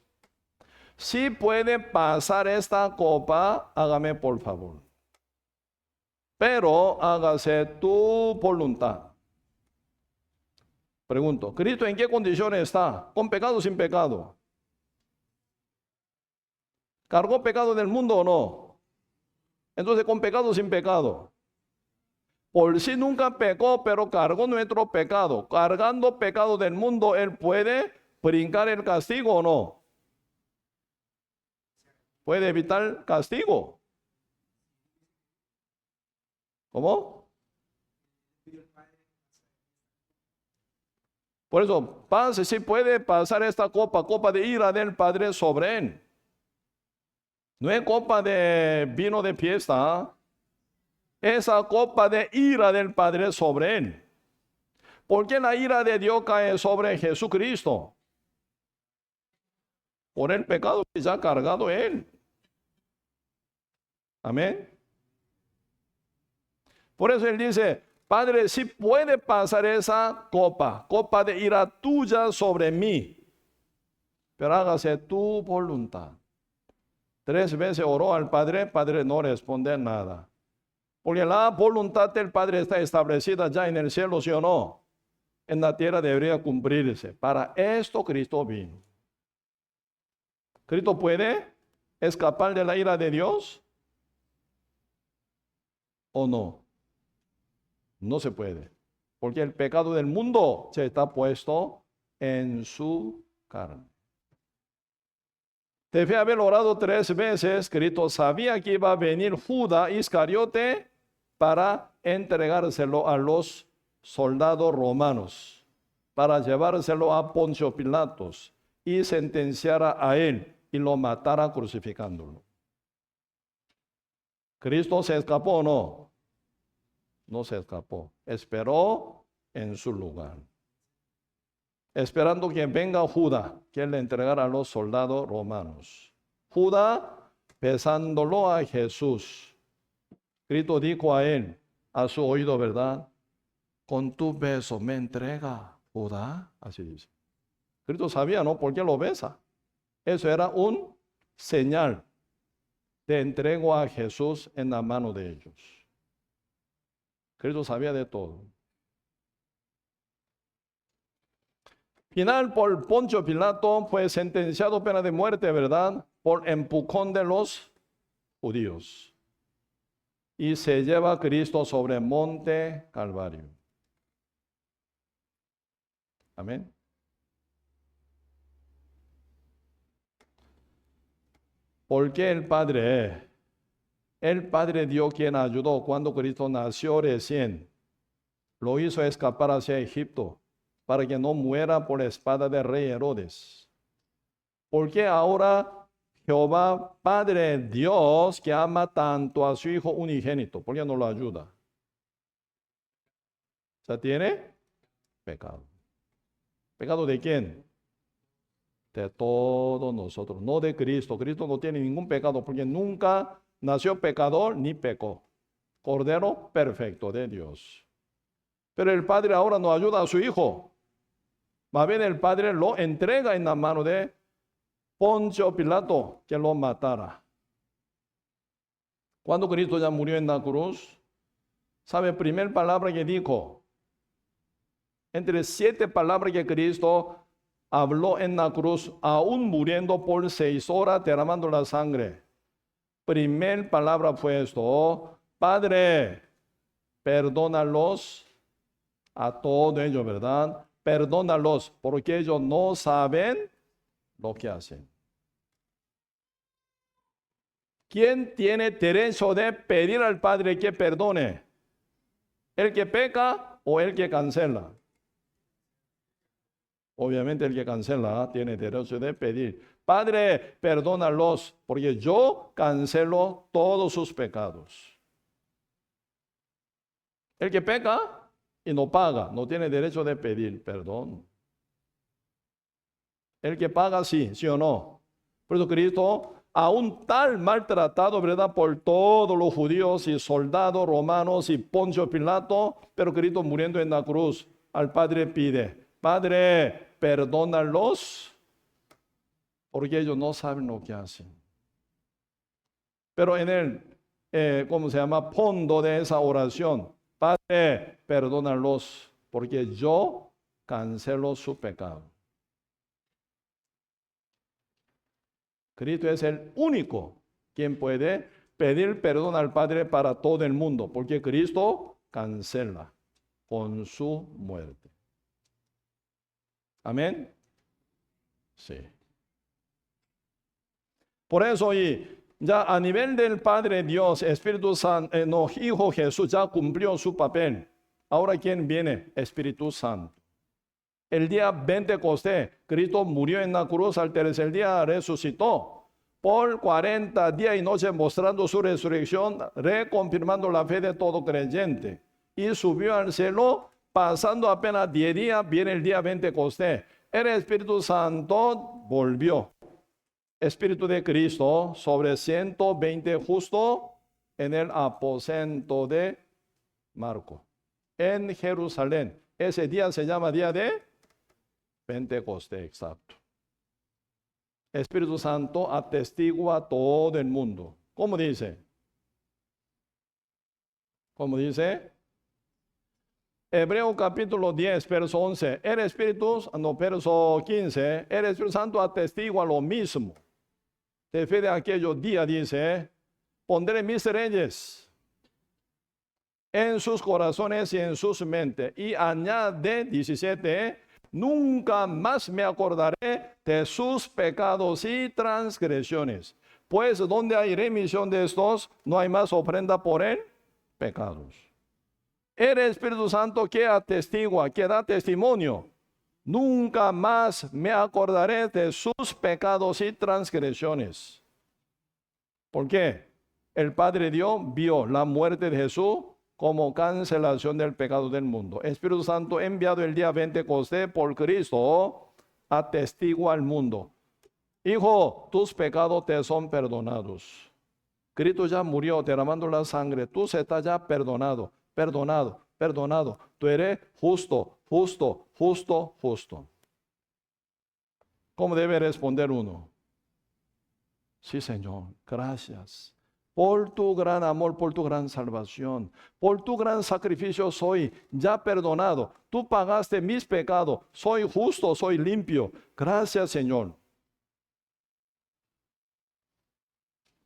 Si puede pasar esta copa, hágame por favor. Pero hágase tu voluntad. Pregunto, ¿Cristo en qué condiciones está? ¿Con pecado o sin pecado? ¿Cargó pecado del mundo o no? Entonces, ¿con pecado o sin pecado? Por sí nunca pecó, pero cargó nuestro pecado. Cargando pecado del mundo, Él puede brincar el castigo o no. Puede evitar castigo. ¿Cómo? Por eso, pase, si puede pasar esta copa de ira del Padre sobre Él. No es copa de vino de fiesta. Esa copa de ira del Padre sobre Él. ¿Por qué la ira de Dios cae sobre Jesucristo? por el pecado que ya ha cargado él. Amén. Por eso él dice, Padre, si puede pasar esa copa de ira tuya sobre mí, pero hágase tu voluntad. 3 veces oró al Padre, el Padre no responde nada. Porque la voluntad del Padre está establecida ya en el cielo, ¿sí o no? En la tierra debería cumplirse. Para esto Cristo vino. ¿Cristo puede escapar de la ira de Dios? ¿O no? No se puede. Porque el pecado del mundo se está puesto en su carne. Debe haber orado 3 veces. Cristo sabía que iba a venir Judas Iscariote para entregárselo a los soldados romanos, para llevárselo a Poncio Pilatos y sentenciara a él y lo matara crucificándolo. ¿Cristo se escapó o no? No se escapó. Esperó en su lugar, esperando que venga Judas, que le entregara a los soldados romanos. Judas besándolo a Jesús. Cristo dijo a él, a su oído, ¿verdad? Con tu beso me entrega, Judas. Así dice. Cristo sabía, ¿no? ¿Por qué lo besa? Eso era un señal de entrego a Jesús en la mano de ellos. Cristo sabía de todo. Final por Poncio Pilato fue sentenciado a pena de muerte, ¿verdad? Por empujón de los judíos. Y se lleva a Cristo sobre el monte Calvario. Amén. Porque el Padre Dios quien ayudó cuando Cristo nació recién, lo hizo escapar hacia Egipto para que no muera por la espada del rey Herodes. Porque ahora Jehová Padre Dios, que ama tanto a su Hijo unigénito, ¿por qué no lo ayuda? O sea, tiene pecado. ¿Pecado de quién? De todos nosotros, no de Cristo. Cristo no tiene ningún pecado porque nunca nació pecador ni pecó. Cordero perfecto de Dios. Pero el Padre ahora no ayuda a su Hijo. Más bien el Padre lo entrega en la mano de Poncio Pilato, que lo matara. Cuando Cristo ya murió en la cruz, ¿sabe? Primera palabra que dijo, entre 7 palabras que Cristo habló en la cruz, aún muriendo por 6 horas, derramando la sangre. Primer palabra fue esto: Padre, perdónalos a todos ellos, ¿verdad? Perdónalos, porque ellos no saben lo que hacen. ¿Quién tiene derecho de pedir al Padre que perdone? ¿El que peca o el que cancela? Obviamente el que cancela tiene derecho de pedir: Padre, perdónalos, porque yo cancelo todos sus pecados. El que peca y no paga, no tiene derecho de pedir perdón. El que paga, sí, sí o no. Por eso Cristo, aún tal maltratado, ¿verdad?, por todos los judíos y soldados romanos y Poncio Pilato, pero Cristo muriendo en la cruz, al Padre pide: Padre, perdónalos, porque ellos no saben lo que hacen. Pero en el, fondo de esa oración: Padre, perdónalos, porque yo cancelo su pecado. Cristo es el único quien puede pedir perdón al Padre para todo el mundo, porque Cristo cancela con su muerte. Amén. Sí. Por eso, y ya a nivel del Padre Dios, Espíritu Santo, Hijo Jesús ya cumplió su papel. Ahora, ¿quién viene? Espíritu Santo. El día Pentecostés, Cristo murió en la cruz, al tercer día resucitó. Por 40 días y noches mostrando su resurrección, reconfirmando la fe de todo creyente. Y subió al cielo, pasando apenas 10 días, viene el día Pentecostés. El Espíritu Santo volvió Espíritu de Cristo sobre 120 justo en el aposento de Marco, en Jerusalén. Ese día se llama día de Pentecostés, exacto. Espíritu Santo atestigua a todo el mundo. ¿Cómo dice? ¿Cómo dice? Hebreo capítulo 10, verso 11. Verso 15. El Espíritu Santo atestigua lo mismo. De fe de aquellos días dice, pondré mis leyes en sus corazones y en sus mentes. Y añade 17, nunca más me acordaré de sus pecados y transgresiones. Pues donde hay remisión de estos, no hay más ofrenda por él, pecados. El Espíritu Santo que atestigua, que da testimonio. Nunca más me acordaré de sus pecados y transgresiones. ¿Por qué? El Padre Dios vio la muerte de Jesús como cancelación del pecado del mundo. Espíritu Santo enviado el día Pentecostés por Cristo atestigua al mundo. Hijo, tus pecados te son perdonados. Cristo ya murió derramando la sangre. Tú estás ya perdonado, perdonado, perdonado. Tú eres justo, justo, justo, justo. ¿Cómo debe responder uno? Sí, Señor, gracias por tu gran amor, por tu gran salvación, por tu gran sacrificio soy ya perdonado. Tú pagaste mis pecados, soy justo, soy limpio. Gracias, Señor.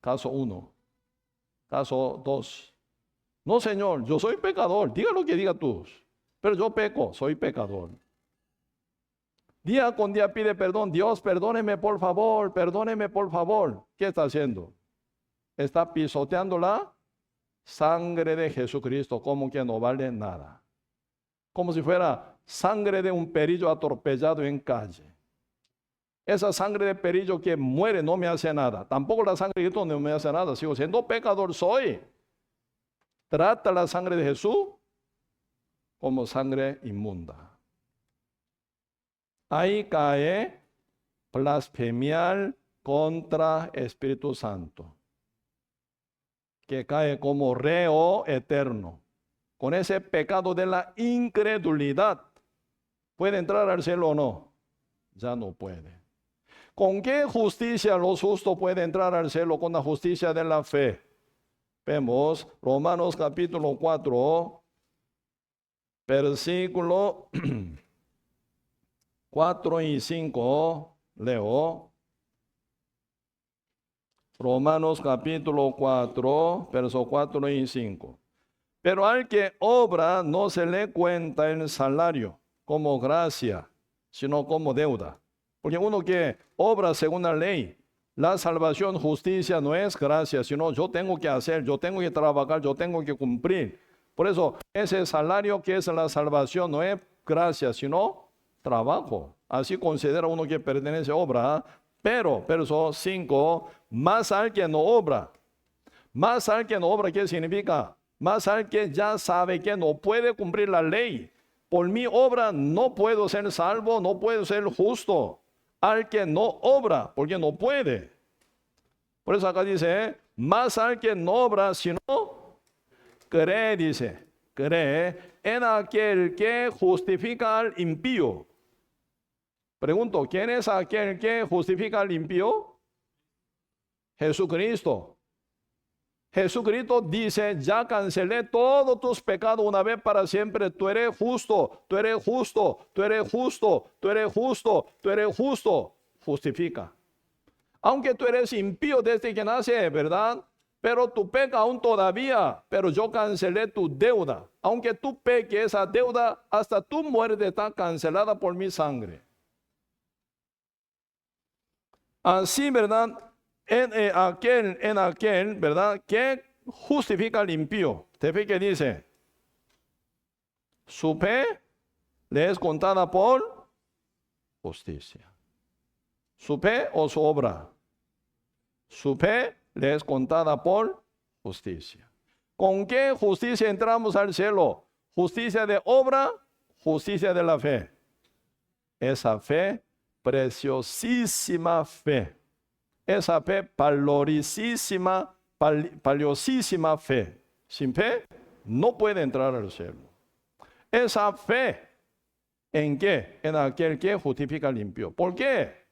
Caso 1. Caso 2. No, Señor, yo soy pecador. Diga lo que diga tú. Pero yo peco, soy pecador. Día con día pide perdón. Dios, perdóneme por favor, perdóneme por favor. ¿Qué está haciendo? Está pisoteando la sangre de Jesucristo como que no vale nada. Como si fuera sangre de un perillo atropellado en calle. Esa sangre de perillo que muere no me hace nada. Tampoco la sangre de Cristo no me hace nada. Sigo siendo pecador, soy. Trata la sangre de Jesús como sangre inmunda. Ahí cae blasfemiar contra Espíritu Santo, que cae como reo eterno. Con ese pecado de la incredulidad, ¿puede entrar al cielo o no? Ya no puede. ¿Con qué justicia los justos pueden entrar al cielo? Con la justicia de la fe. Vemos Romanos capítulo 4, versículo 4 y 5, leo. Romanos capítulo 4, verso 4 y 5. Pero al que obra no se le cuenta el salario como gracia, sino como deuda. Porque uno que obra según la ley, la salvación, justicia no es gracia, sino yo tengo que hacer, yo tengo que trabajar, yo tengo que cumplir. Por eso ese salario que es la salvación no es gracia, sino trabajo. Así considera uno que pertenece a obra. Pero, verso 5, más al que no obra. Más al que no obra, ¿qué significa? Más al que ya sabe que no puede cumplir la ley. Por mi obra no puedo ser salvo, no puedo ser justo. Al que no obra, porque no puede. Por eso acá dice, más al que no obra, sino cree, dice, cree en aquel que justifica al impío. Pregunto, ¿quién es aquel que justifica al impío? Jesucristo. Jesucristo dice, ya cancelé todos tus pecados una vez para siempre. Tú eres justo, tú eres justo, tú eres justo, tú eres justo, tú eres justo. Justifica. Aunque tú eres impío desde que nace, ¿verdad? Pero tú pecas aún todavía. Pero yo cancelé tu deuda. Aunque tú peques, esa deuda hasta tu muerte está cancelada por mi sangre. Así, ¿verdad? En aquel, ¿verdad? Que justifica al impío. ¿Te fijas que dice? Su fe le es contada por justicia. Su fe o su obra. Su fe le es contada por justicia. ¿Con qué justicia entramos al cielo? Justicia de obra, justicia de la fe. Esa fe, preciosísima fe. esa fe, valiosísima fe. Sin fe, no puede entrar al cielo. Esa fe, ¿en qué? En aquel que justifica limpio. ¿Por qué?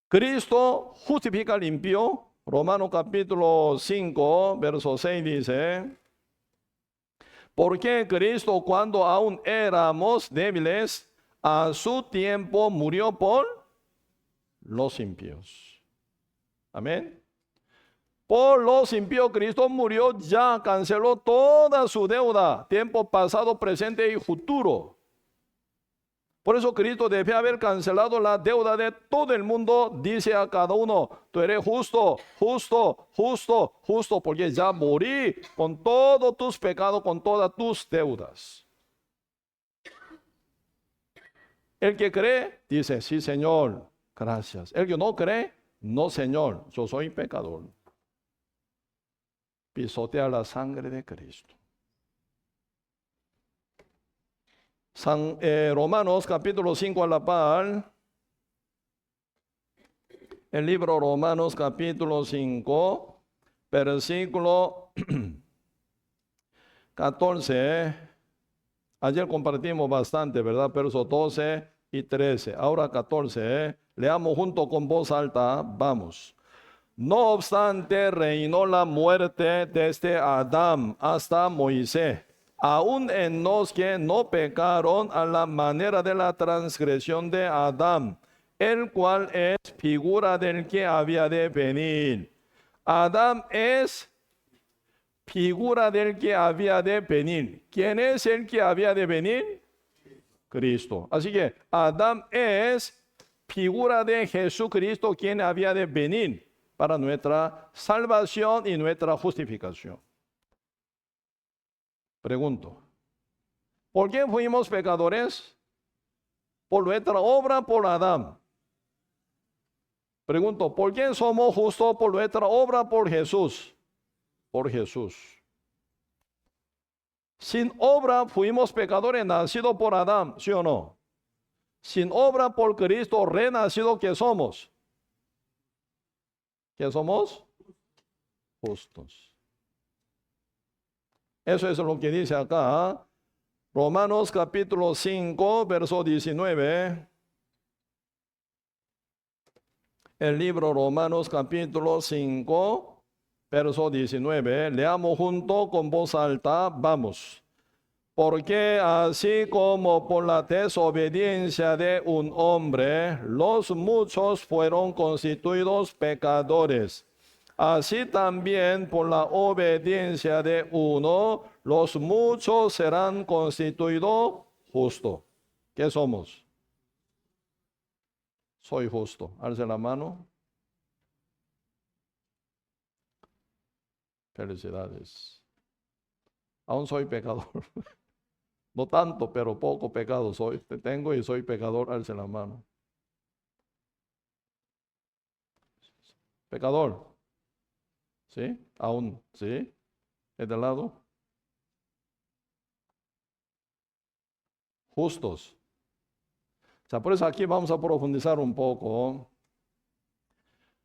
Cristo justifica limpio. Romanos capítulo 5, verso 6 dice, porque Cristo cuando aún éramos débiles, a su tiempo murió por los impíos. Amén. Por los impíos Cristo murió, ya canceló toda su deuda, tiempo pasado, presente y futuro. Por eso Cristo debe haber cancelado la deuda de todo el mundo. Dice a cada uno, tú eres justo, justo, justo, justo, porque ya morí con todos tus pecados, con todas tus deudas. El que cree, dice, sí Señor, gracias. El que no cree, no Señor, yo soy pecador. Pisotea la sangre de Cristo. Romanos capítulo 5 a la par. El libro Romanos capítulo 5, versículo 14. Ayer compartimos bastante, ¿verdad? Versos 12 y 13. Ahora 14. Leamos junto con voz alta. Vamos. No obstante, reinó la muerte desde Adán hasta Moisés, aun en los que no pecaron a la manera de la transgresión de Adán, el cual es figura del que había de venir. Adán es figura del que había de venir. ¿Quién es el que había de venir? Cristo. Así que Adán es figura de Jesucristo, quien había de venir para nuestra salvación y nuestra justificación. Pregunto, ¿por qué fuimos pecadores? Por nuestra obra, por Adán. Pregunto, ¿por qué somos justos? Por nuestra obra, por Jesús. Por Jesús. Sin obra fuimos pecadores nacidos por Adán, ¿sí o no? Sin obra por Cristo renacido, ¿qué somos? ¿Qué somos? Justos. Eso es lo que dice acá. Romanos capítulo 5, verso 19. El libro Romanos capítulo 5, verso 19. Leamos junto con voz alta. Vamos. Porque así como por la desobediencia de un hombre, los muchos fueron constituidos pecadores, así también por la obediencia de uno, los muchos serán constituidos justos. ¿Qué somos? Soy justo. Alce la mano. Felicidades. Aún soy pecador. No tanto, pero poco pecado soy. Tengo y soy pecador, alce la mano. Pecador. ¿Sí? Aún. ¿Sí? ¿Es de lado? Justos. O sea, por eso aquí vamos a profundizar un poco.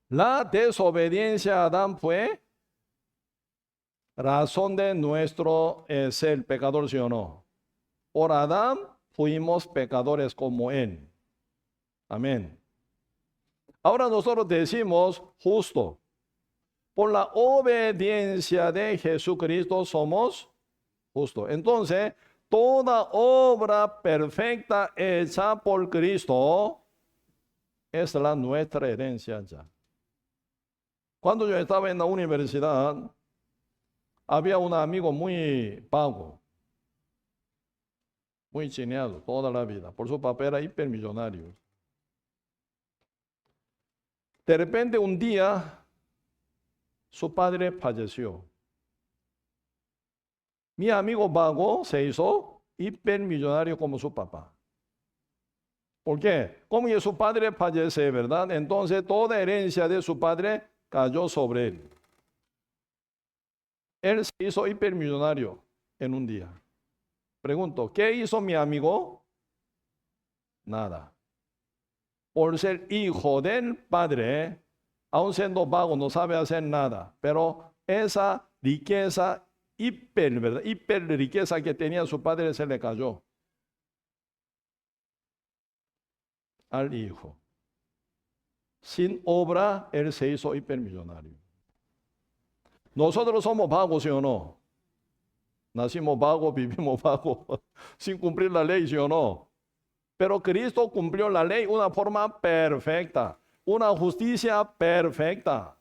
La desobediencia a Adán fue razón de nuestro ser pecador, ¿sí o no? Por Adán fuimos pecadores como él. Amén. Ahora nosotros decimos justo. Por la obediencia de Jesucristo somos justos. Entonces, toda obra perfecta hecha por Cristo es nuestra herencia ya. Cuando yo estaba en la universidad, había un amigo muy vago, muy chineado toda la vida. Por su papel era hipermillonario. De repente un día, su padre falleció. Mi amigo vago se hizo hipermillonario como su papá. ¿Por qué? Como que su padre fallece, ¿verdad? Entonces toda herencia de su padre cayó sobre él. Él se hizo hipermillonario en un día. Pregunto, ¿qué hizo mi amigo? Nada. por ser hijo del Padre, aun siendo vago, no sabe hacer nada, pero esa riqueza ¿verdad? Hiper riqueza que tenía su padre se le cayó al hijo. Sin obra, él se hizo hipermillonario. Nosotros somos vagos, ¿sí o no? Nacimos vagos, vivimos vagos, sin cumplir la ley, ¿sí o no? Pero Cristo cumplió la ley de una forma perfecta, una justicia perfecta,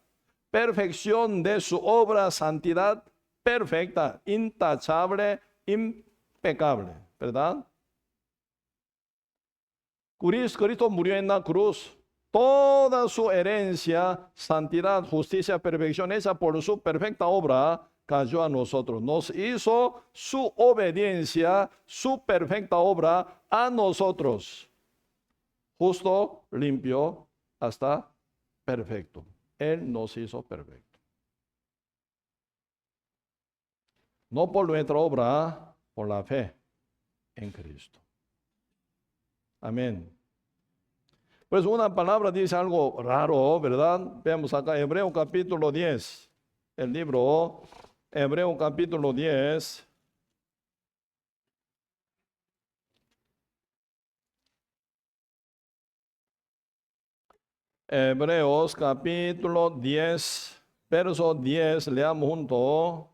perfección de su obra, santidad perfecta, intachable, impecable, ¿verdad? Cristo murió en la cruz. Toda su herencia, santidad, justicia, perfección, esa por su perfecta obra, cayó a nosotros. Nos hizo su obediencia, su perfecta obra a nosotros. Justo, limpio, hasta perfecto. Él nos hizo perfecto. No por nuestra obra, por la fe en Cristo. Amén. Pues una palabra dice algo raro, ¿verdad? Veamos acá, Hebreo capítulo 10. El libro, Hebreo capítulo 10. Hebreos capítulo 10, verso 10, leamos junto.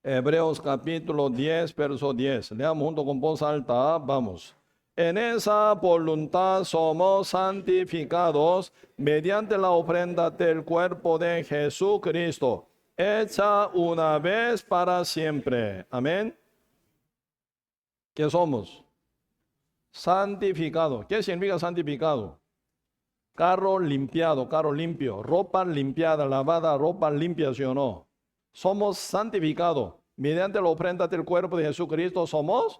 Hebreos capítulo 10, verso 10. Leamos junto con voz alta, vamos. En esa voluntad somos santificados mediante la ofrenda del cuerpo de Jesucristo, hecha una vez para siempre. Amén. ¿Qué somos? Santificado. ¿Qué significa santificado? Carro limpiado, carro limpio, ropa limpiada, lavada, ropa limpia, ¿sí o no? Somos santificados. Mediante la ofrenda del cuerpo de Jesucristo somos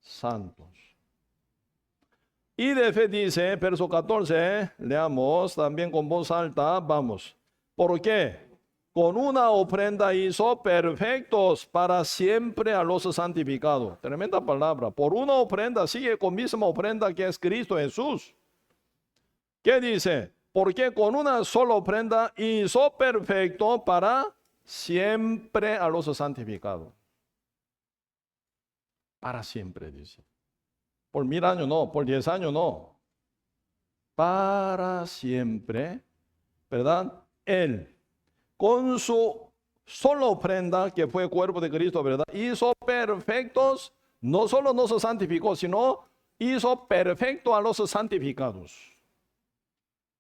santos. Y de fe dice, verso 14, leamos también con voz alta, vamos. ¿Por qué? Con una ofrenda hizo perfectos para siempre a los santificados. Tremenda palabra. Por una ofrenda, sigue con misma ofrenda que es Cristo Jesús. ¿Qué dice? Porque con una sola ofrenda hizo perfecto para siempre a los santificados. Para siempre, dice. Por 1000 años no, por 10 años no. Para siempre, ¿verdad? Él, con su sola ofrenda, que fue el cuerpo de Cristo, ¿verdad? Hizo perfectos, no solo nos santificó, sino hizo perfecto a los santificados.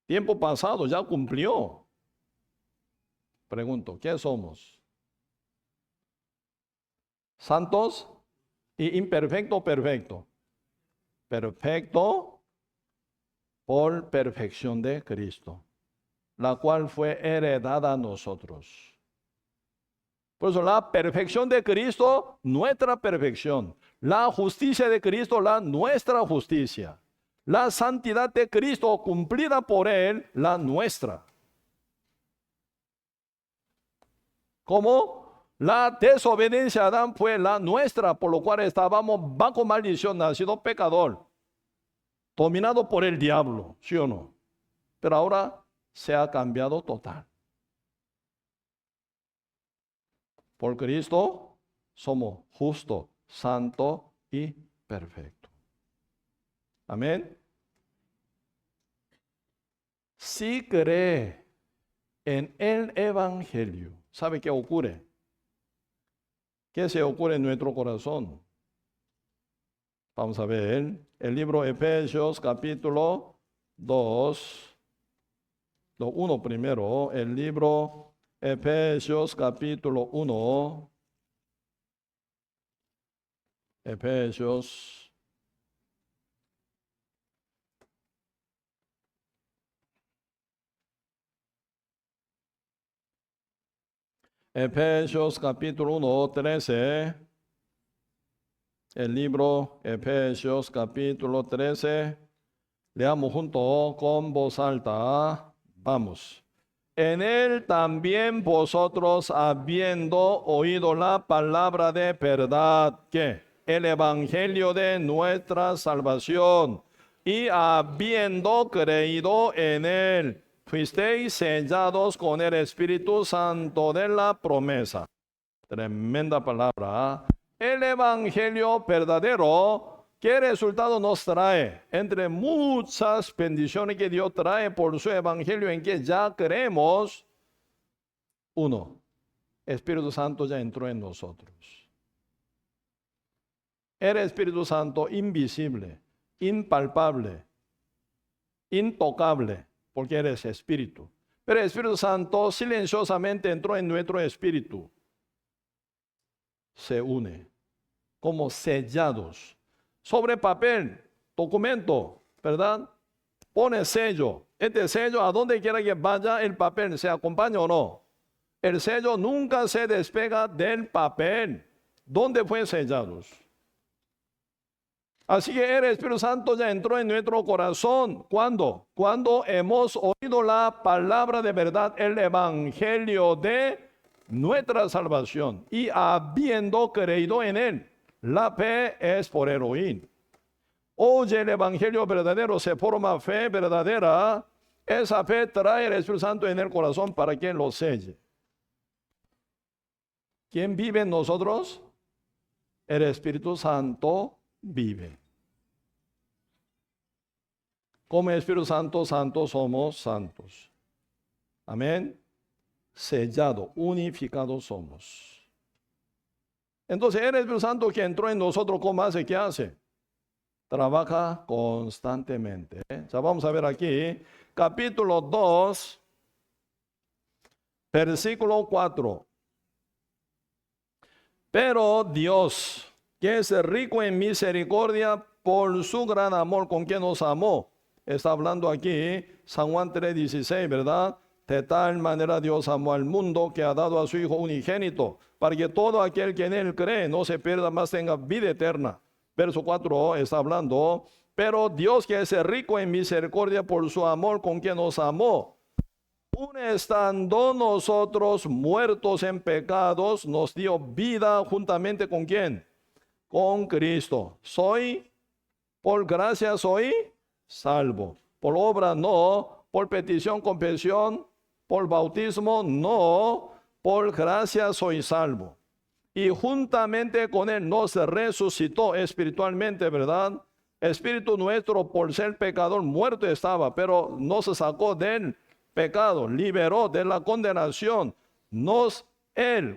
Tiempo pasado ya cumplió. Pregunto, ¿qué somos? ¿Santos y imperfecto, perfecto? Perfecto por perfección de Cristo, la cual fue heredada a nosotros. Por eso la perfección de Cristo, nuestra perfección. La justicia de Cristo, la nuestra justicia. La santidad de Cristo cumplida por Él, la nuestra. Como la desobediencia de Adán fue la nuestra, por lo cual estábamos bajo maldición, nacido pecador, dominado por el diablo, ¿sí o no? Pero ahora se ha cambiado total. Por Cristo somos justos, santos y perfectos. Amén. Si cree en el Evangelio, ¿sabe qué ocurre? ¿Qué se ocurre en nuestro corazón? Vamos a ver el libro Efesios capítulo 2, lo 1 primero, el libro Efesios capítulo 1, Efesios capítulo 1, 13. El libro Efesios capítulo 13. Leamos junto con voz alta. Vamos. En él también vosotros, habiendo oído la palabra de verdad, ¿qué? el evangelio de nuestra salvación, y habiendo creído en él, fuisteis sellados con el Espíritu Santo de la promesa. Tremenda palabra. ¿Ah? El evangelio verdadero, ¿qué resultado nos trae? Entre muchas bendiciones que Dios trae por su evangelio en que ya creemos, uno, Espíritu Santo ya entró en nosotros. El Espíritu Santo invisible, impalpable, intocable, porque eres Espíritu. Pero el Espíritu Santo silenciosamente entró en nuestro espíritu. Se une como sellados sobre papel, documento, ¿verdad? Pone sello. Este sello, a donde quiera que vaya el papel, ¿se acompaña o no? El sello nunca se despega del papel. ¿Dónde fue sellados? Así que el Espíritu Santo ya entró en nuestro corazón. ¿Cuándo? Cuando hemos oído la palabra de verdad, el evangelio de nuestra salvación, y habiendo creído en él. La fe es por el oír. Oye el evangelio verdadero, se forma fe verdadera. Esa fe trae el Espíritu Santo en el corazón para que lo selle. ¿Quién vive en nosotros? El Espíritu Santo vive. Como Espíritu Santo, santos somos santos. Amén. Sellado, unificados somos. Entonces el Espíritu Santo que entró en nosotros, ¿cómo hace? ¿Qué hace? Trabaja constantemente. Ya vamos a ver aquí, capítulo 2, versículo 4. Pero Dios, que es rico en misericordia, por su gran amor con que nos amó. Está hablando aquí San Juan 3:16, ¿verdad? De tal manera Dios amó al mundo que ha dado a su Hijo unigénito, para que todo aquel que en él cree no se pierda, mas tenga vida eterna. Verso 4 está hablando, pero Dios, que es rico en misericordia por su amor con que nos amó, aun estando nosotros muertos en pecados, nos dio vida juntamente ¿con quién? Con Cristo. Por gracia soy salvo. Por obra no, por petición, confesión, por bautismo no, por gracia soy salvo. Y juntamente con él nos resucitó espiritualmente, ¿verdad? Espíritu nuestro, por ser pecador, muerto estaba, pero nos sacó del pecado, liberó de la condenación.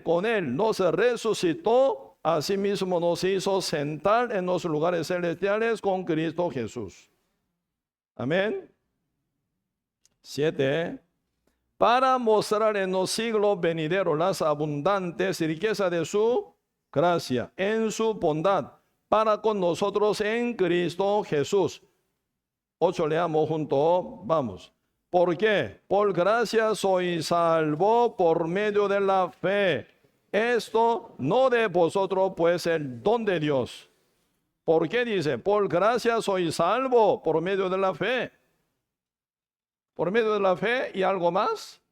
Con él nos resucitó, asimismo nos hizo sentar en los lugares celestiales con Cristo Jesús. Amén. 7. Para mostrar en los siglos venideros las abundantes riquezas de su gracia, en su bondad, para con nosotros en Cristo Jesús. 8, leamos juntos, vamos. ¿Por qué? Por gracia soy salvo por medio de la fe. Esto no de vosotros, pues el don de Dios. ¿Por qué dice? Por gracia soy salvo por medio de la fe. ¿Por medio de la fe y algo más?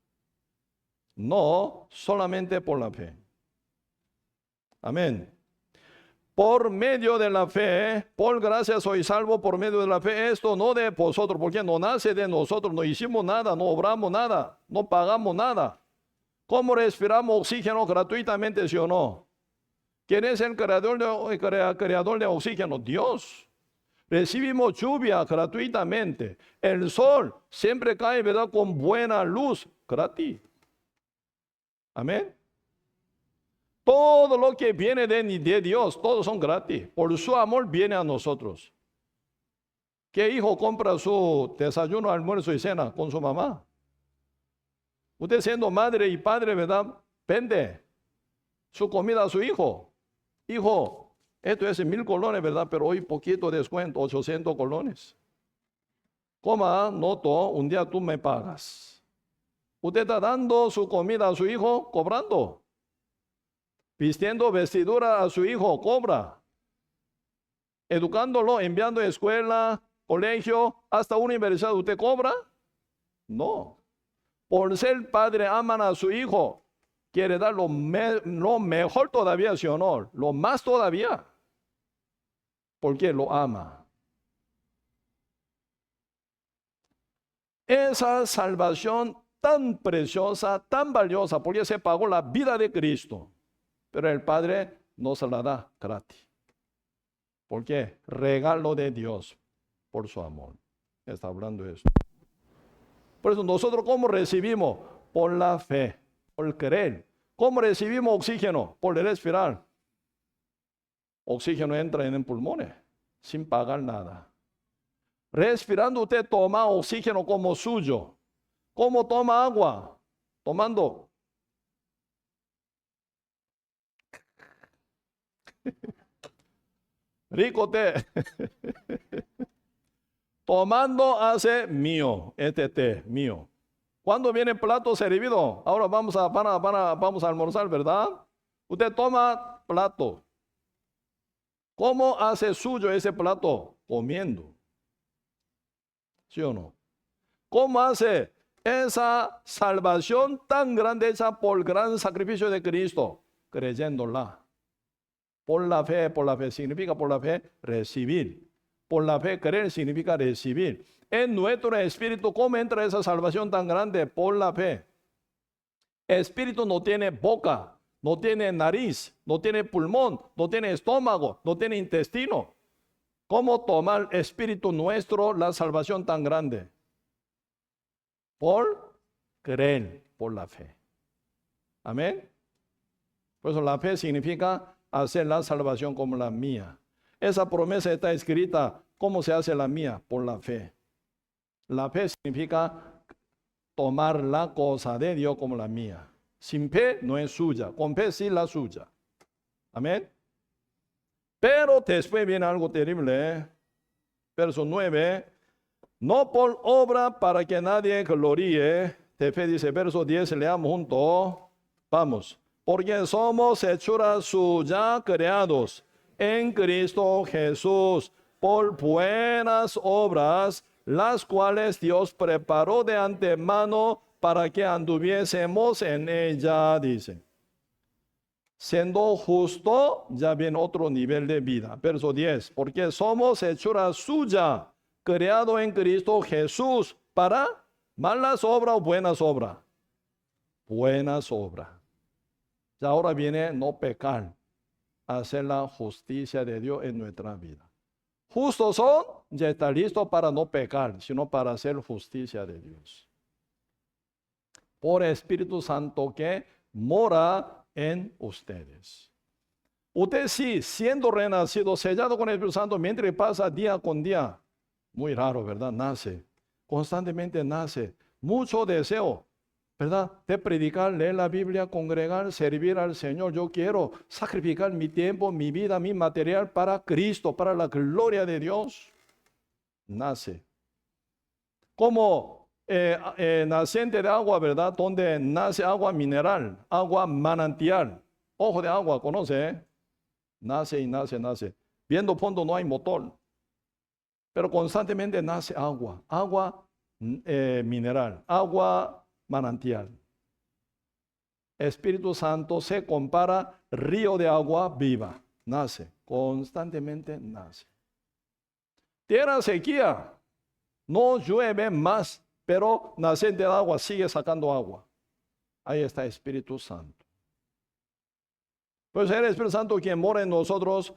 No, solamente por la fe. Amén. Por medio de la fe, por gracia soy salvo por medio de la fe. Esto no de vosotros, porque no nace de nosotros, no hicimos nada, no obramos nada, no pagamos nada. ¿Cómo respiramos oxígeno gratuitamente, sí o no? ¿Quién es el creador de oxígeno? Dios. Recibimos lluvia gratuitamente. El sol siempre cae, ¿verdad? Con buena luz, gratis. Amén. Todo lo que viene de Dios, todos son gratis. Por su amor viene a nosotros. ¿Qué hijo compra su desayuno, almuerzo y cena con su mamá? Usted siendo madre y padre, ¿verdad? Vende su comida a su hijo. Hijo, esto es 1,000 colones, ¿verdad? Pero hoy poquito descuento, 800 colones. Coma, noto, un día tú me pagas. Usted está dando su comida a su hijo, cobrando. Vistiendo vestidura a su hijo, cobra. Educándolo, enviando a escuela, colegio, hasta universidad, ¿usted cobra? No. Por ser padre, aman a su hijo. Quiere dar lo mejor todavía, ¿sí o no? Lo más todavía. porque lo ama. Esa salvación tan preciosa, tan valiosa, porque se pagó la vida de Cristo, pero el Padre no se la da gratis. ¿Por qué? Regalo de Dios por su amor. Está hablando de eso. Por eso nosotros, ¿cómo recibimos? Por la fe, por creer. ¿Cómo recibimos oxígeno? Por respirar. Oxígeno entra en el pulmones sin pagar nada. Respirando usted toma oxígeno como suyo. ¿Cómo toma agua? Tomando. Rico té. Tomando hace mío, este té, mío. ¿Cuándo viene el plato servido? Ahora vamos a almorzar, ¿verdad? Usted toma plato. ¿Cómo hace suyo ese plato? Comiendo. ¿Sí o no? ¿Cómo hace esa salvación tan grande hecha por gran sacrificio de Cristo? Creyéndola. Por la fe significa por la fe recibir. Por la fe creer significa recibir. En nuestro espíritu, ¿cómo entra esa salvación tan grande? Por la fe. Espíritu no tiene boca, no tiene nariz, no tiene pulmón, no tiene estómago, no tiene intestino. ¿Cómo toma el espíritu nuestro la salvación tan grande? Por creer, por la fe. Amén. Por eso la fe significa hacer la salvación como la mía. Esa promesa está escrita. ¿Cómo se hace la mía? Por la fe. La fe significa tomar la cosa de Dios como la mía. Sin fe no es suya. Con fe sí la suya. Amén. Pero después viene algo terrible. Verso 9. No por obra para que nadie gloríe. Después dice verso 10. Leamos juntos. Vamos. Porque somos hechuras suyas creados en Cristo Jesús por buenas obras, las cuales Dios preparó de antemano para que anduviésemos en ella, dice. Siendo justo, ya viene otro nivel de vida. Verso 10, porque somos hechura suya, creado en Cristo Jesús, para malas obras o buenas obras. Buenas obras. Y ahora viene no pecar, hacer la justicia de Dios en nuestra vida. Justos son, ya está listo para no pecar, sino para hacer justicia de Dios. Por Espíritu Santo que mora en ustedes. Usted sí, siendo renacido, sellado con el Espíritu Santo, mientras pasa día con día, muy raro, ¿verdad? Nace, constantemente nace, mucho deseo, ¿verdad? De predicar, leer la Biblia, congregar, servir al Señor. Yo quiero sacrificar mi tiempo, mi vida, mi material para Cristo, para la gloria de Dios. Nace. Como naciente de agua, ¿verdad? Donde nace agua mineral, agua manantial. Ojo de agua, ¿conoce? Nace y nace, nace. Viendo fondo no hay motor. Pero constantemente nace agua. Agua mineral, agua manantial. Espíritu Santo se compara río de agua viva. Nace, constantemente nace. Tierra sequía, no llueve más, pero naciente de agua sigue sacando agua. Ahí está Espíritu Santo. Pues el Espíritu Santo quien mora en nosotros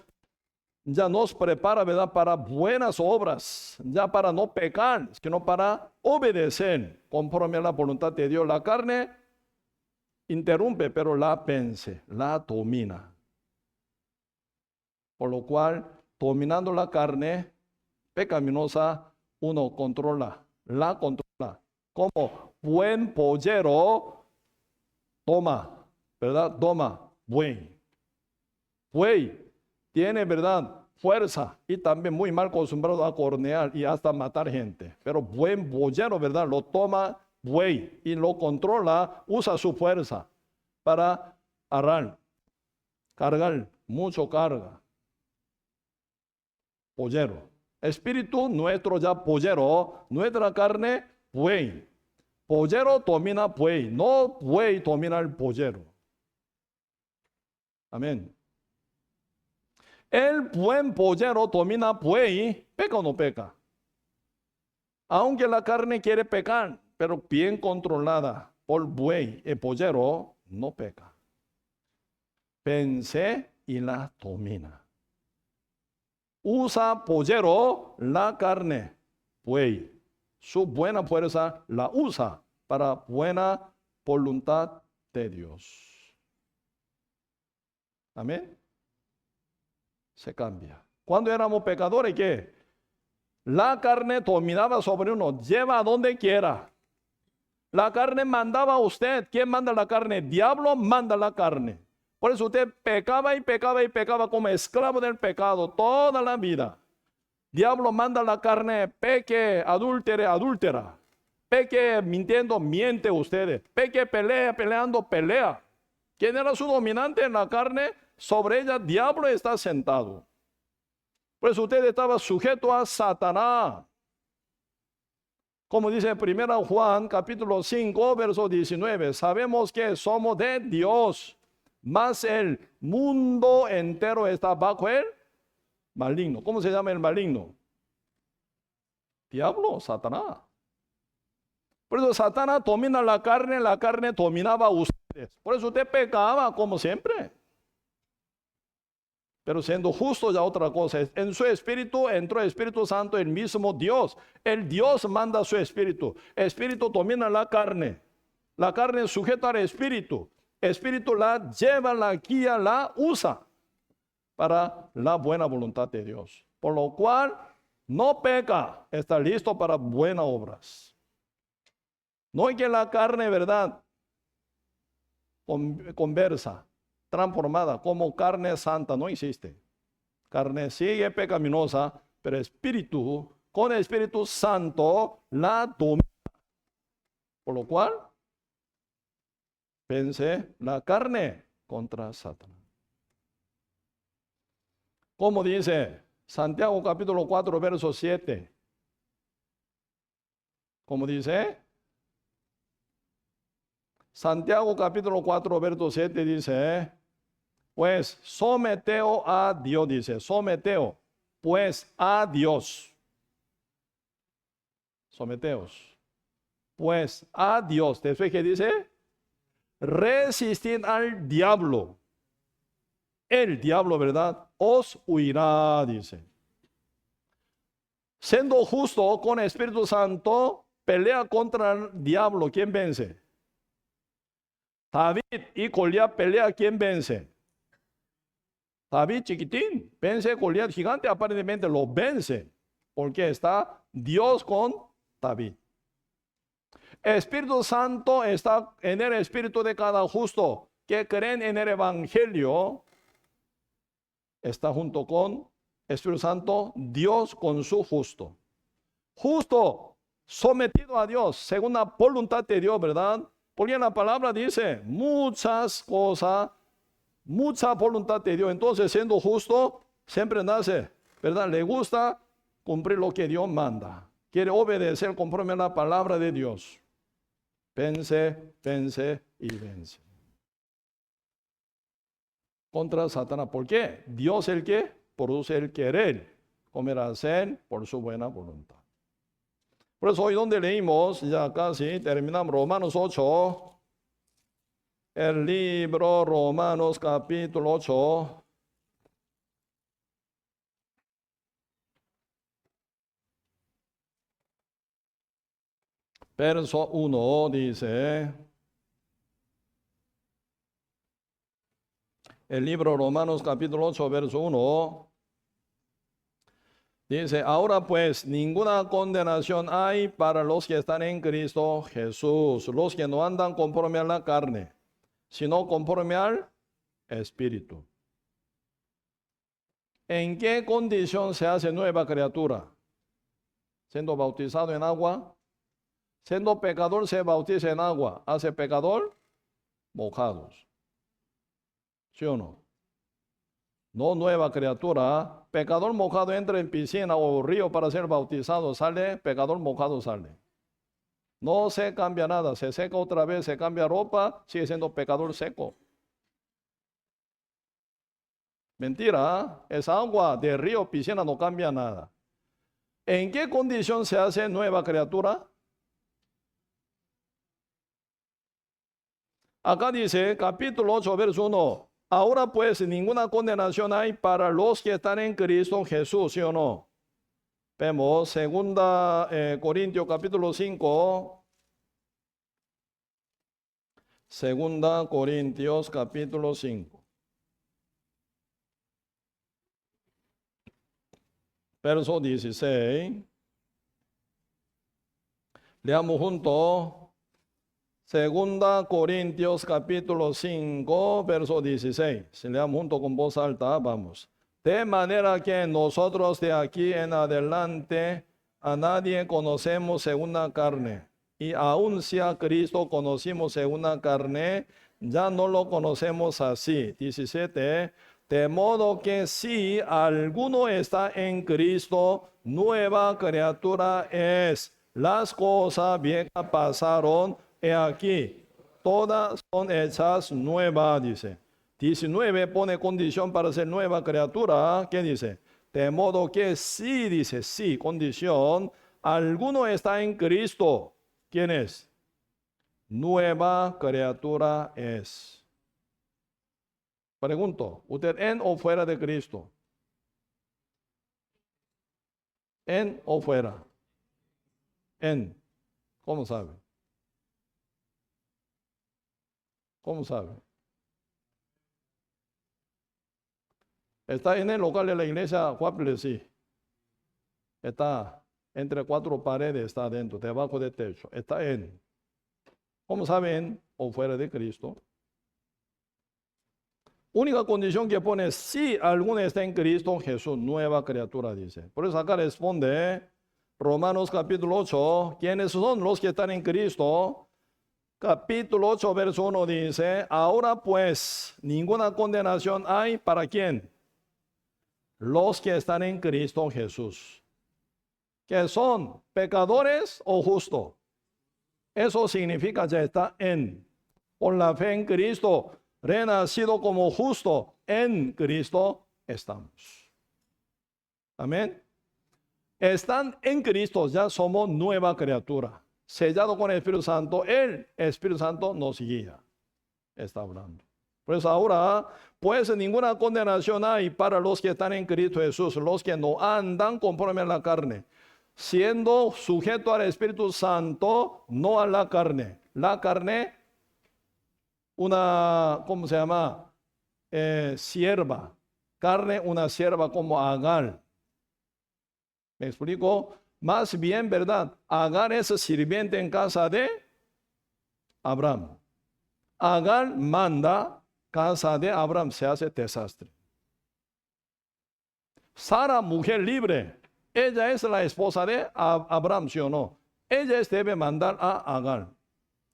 ya nos prepara, ¿verdad?, para buenas obras, ya para no pecar, sino para obedecer conforme a la voluntad de Dios. La carne interrumpe, pero la vence, la domina. Por lo cual, dominando la carne pecaminosa, uno la controla. Como buen pollero, toma, ¿verdad? Toma, buey. Buey tiene, ¿verdad?, fuerza y también muy mal acostumbrado a cornear y hasta matar gente. Pero buen pollero, ¿verdad?, lo toma buey y lo controla, usa su fuerza para arar, cargar, mucho carga. Pollero. Espíritu nuestro ya pollero, nuestra carne buey. Pollero domina buey, no buey domina el pollero. Amén. El buen pollero domina buey, ¿peca o no peca? Aunque la carne quiere pecar, pero bien controlada por buey, el pollero no peca. Vence y la domina. Usa pollero la carne, buey. Su buena fuerza la usa para buena voluntad de Dios. Amén. Se cambia. Cuando éramos pecadores, ¿qué? La carne dominaba sobre uno, lleva a donde quiera. La carne mandaba a usted. ¿Quién manda la carne? Diablo manda la carne. Por eso usted pecaba y pecaba y pecaba como esclavo del pecado toda la vida. Diablo manda la carne, peque, adúltere, adúltera. Peque, mintiendo, miente ustedes. Peque, pelea, peleando, pelea. ¿Quién era su dominante en la carne? Sobre ella, diablo está sentado. Por eso usted estaba sujeto a Satanás. Como dice 1 Juan, capítulo 5, verso 19. Sabemos que somos de Dios, mas el mundo entero está bajo el maligno. ¿Cómo se llama el maligno? Diablo, Satanás. Por eso Satanás domina la carne dominaba a ustedes. Por eso usted pecaba como siempre. Pero siendo justo ya otra cosa. En su espíritu entró el Espíritu Santo, el mismo Dios. El Dios manda su espíritu. El espíritu domina la carne. La carne sujeta al espíritu. El espíritu la lleva, la guía, la usa para la buena voluntad de Dios. Por lo cual no peca, está listo para buenas obras. No es que la carne, ¿verdad?, conversa, transformada como carne santa, no existe. Carne sigue pecaminosa, pero espíritu, con el Espíritu Santo, la domina. Por lo cual, vence la carne contra Satanás. Como dice Santiago capítulo 4, verso 7. Como dice Santiago capítulo 4, verso 7 dice, pues someteo a Dios, dice, someteo, pues a Dios. Someteos, pues a Dios. Después que dice, resistid al diablo. El diablo, ¿verdad?, os huirá, dice. Siendo justo con el Espíritu Santo, pelea contra el diablo. ¿Quién vence? David y Goliat pelea. ¿Quién vence? David chiquitín vence Goliat gigante, aparentemente lo vence, porque está Dios con David. El Espíritu Santo está en el espíritu de cada justo que creen en el Evangelio. Está junto con Espíritu Santo, Dios con su justo. Justo, sometido a Dios, según la voluntad de Dios, ¿verdad? Porque la palabra dice muchas cosas, mucha voluntad de Dios. Entonces, siendo justo, siempre nace, ¿verdad? Le gusta cumplir lo que Dios manda. Quiere obedecer conforme a la palabra de Dios. Vence, vence y vence. Contra Satanás. ¿Por qué? Dios el que produce el querer, como el hacer por su buena voluntad. Por eso hoy donde leímos, ya casi terminamos Romanos 8, el libro Romanos capítulo 8. Verso 1 dice, el libro Romanos capítulo 8, verso 1, dice, ahora pues ninguna condenación hay para los que están en Cristo Jesús, los que no andan conforme a la carne, sino conforme al Espíritu. ¿En qué condición se hace nueva criatura? Siendo bautizado en agua. Siendo pecador se bautiza en agua. ¿Hace pecador? Mojados. ¿Sí o no? No nueva criatura. Pecador mojado entra en piscina o río para ser bautizado. Sale, pecador mojado sale. No se cambia nada. Se seca otra vez, se cambia ropa, sigue siendo pecador seco. Mentira, esa agua de río, piscina no cambia nada. ¿En qué condición se hace nueva criatura? Acá dice, capítulo 8, verso 1. Ahora pues ninguna condenación hay para los que están en Cristo Jesús, ¿sí o no? Vemos, segunda Corintios capítulo 5. Segunda Corintios capítulo 5. Verso 16. Leamos juntos. Segunda Corintios capítulo 5, verso 16. Si leamos junto con voz alta, vamos. De manera que nosotros de aquí en adelante a nadie conocemos según la carne. Y aun si a Cristo conocimos según la carne, ya no lo conocemos así. 17. De modo que si alguno está en Cristo, nueva criatura es. Las cosas viejas pasaron. He aquí, todas son hechas nuevas, dice. 19 pone condición para ser nueva criatura. ¿Qué dice? De modo que sí, dice, sí, condición. Alguno está en Cristo. ¿Quién es? Nueva criatura es. Pregunto, ¿usted en o fuera de Cristo? ¿En o fuera? En. ¿Cómo sabe? ¿Cómo sabe? Está en el local de la iglesia, Juárez, sí. Está entre cuatro paredes, está adentro, debajo del techo. Está en. ¿Cómo sabe en o fuera de Cristo? Única condición que pone, si alguno está en Cristo Jesús, nueva criatura, dice. Por eso acá responde Romanos capítulo 8, ¿quiénes son los que están en Cristo? Capítulo 8, verso 1 dice, ahora pues, ninguna condenación hay para quién? Los que están en Cristo Jesús. ¿Que son pecadores o justos? Eso significa que está en. Por la fe en Cristo, renacido como justo, en Cristo estamos. Amén. Están en Cristo, ya somos nueva criatura. Sellado con el Espíritu Santo, el Espíritu Santo nos guía. Está hablando. Por eso ahora, pues ninguna condenación hay para los que están en Cristo Jesús, los que no andan conforme a la carne, siendo sujeto al Espíritu Santo, no a la carne. La carne, una, ¿cómo se llama? Sierva. Carne, una sierva como Agar. ¿Me explico? Más bien, ¿verdad? Agar es sirviente en casa de Abraham. Agar manda, casa de Abraham se hace desastre. Sara, mujer libre, ella es la esposa de Abraham, ¿sí o no? Ella debe mandar a Agar.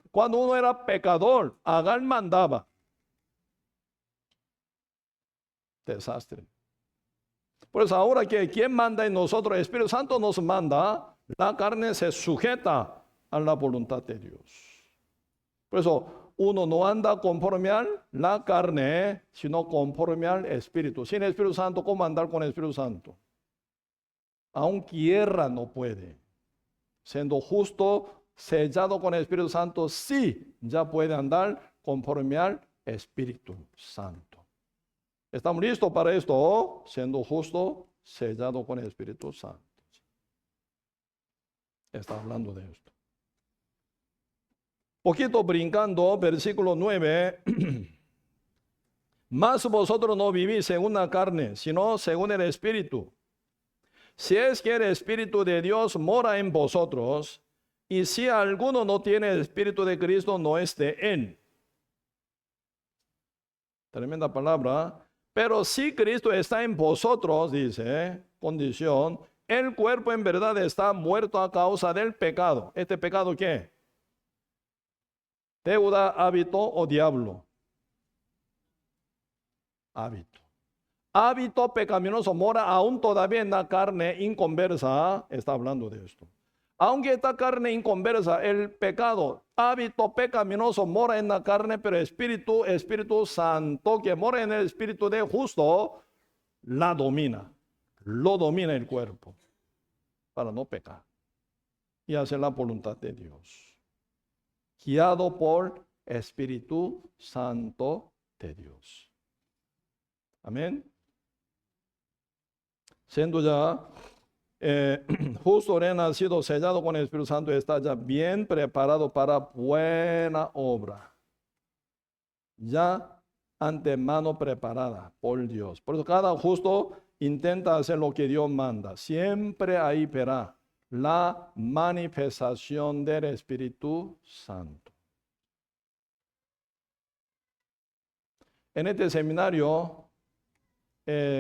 Cuando uno era pecador, Agar mandaba. Desastre. Por eso ahora que ¿quién manda en nosotros? El Espíritu Santo nos manda, la carne se sujeta a la voluntad de Dios. Por eso uno no anda conforme a la carne, sino conforme al Espíritu. Sin el Espíritu Santo, ¿cómo andar con el Espíritu Santo? Aun quiera no puede. Siendo justo, sellado con el Espíritu Santo, sí, ya puede andar conforme al Espíritu Santo. ¿Estamos listos para esto? Siendo justo, sellado con el Espíritu Santo. Está hablando de esto. Poquito brincando, versículo 9. Mas vosotros no vivís según la carne, sino según el Espíritu. Si es que el Espíritu de Dios mora en vosotros, y si alguno no tiene el Espíritu de Cristo, no es de él. Tremenda palabra. Pero si Cristo está en vosotros, dice, condición, el cuerpo en verdad está muerto a causa del pecado. ¿Este pecado qué? Deuda, hábito o diablo. Hábito. Hábito pecaminoso mora aún todavía en la carne inconversa. Está hablando de esto. Aunque esta carne inconversa, el pecado, hábito pecaminoso mora en la carne, pero Espíritu Santo que mora en el Espíritu de justo, la domina, lo domina el cuerpo para no pecar y hacer la voluntad de Dios, guiado por Espíritu Santo de Dios. Amén. Siendo ya justo renacido, sellado con el Espíritu Santo, está ya bien preparado para buena obra, ya antemano preparada por Dios. Por eso cada justo intenta hacer lo que Dios manda. Siempre ahí verá la manifestación del Espíritu Santo. En este seminario,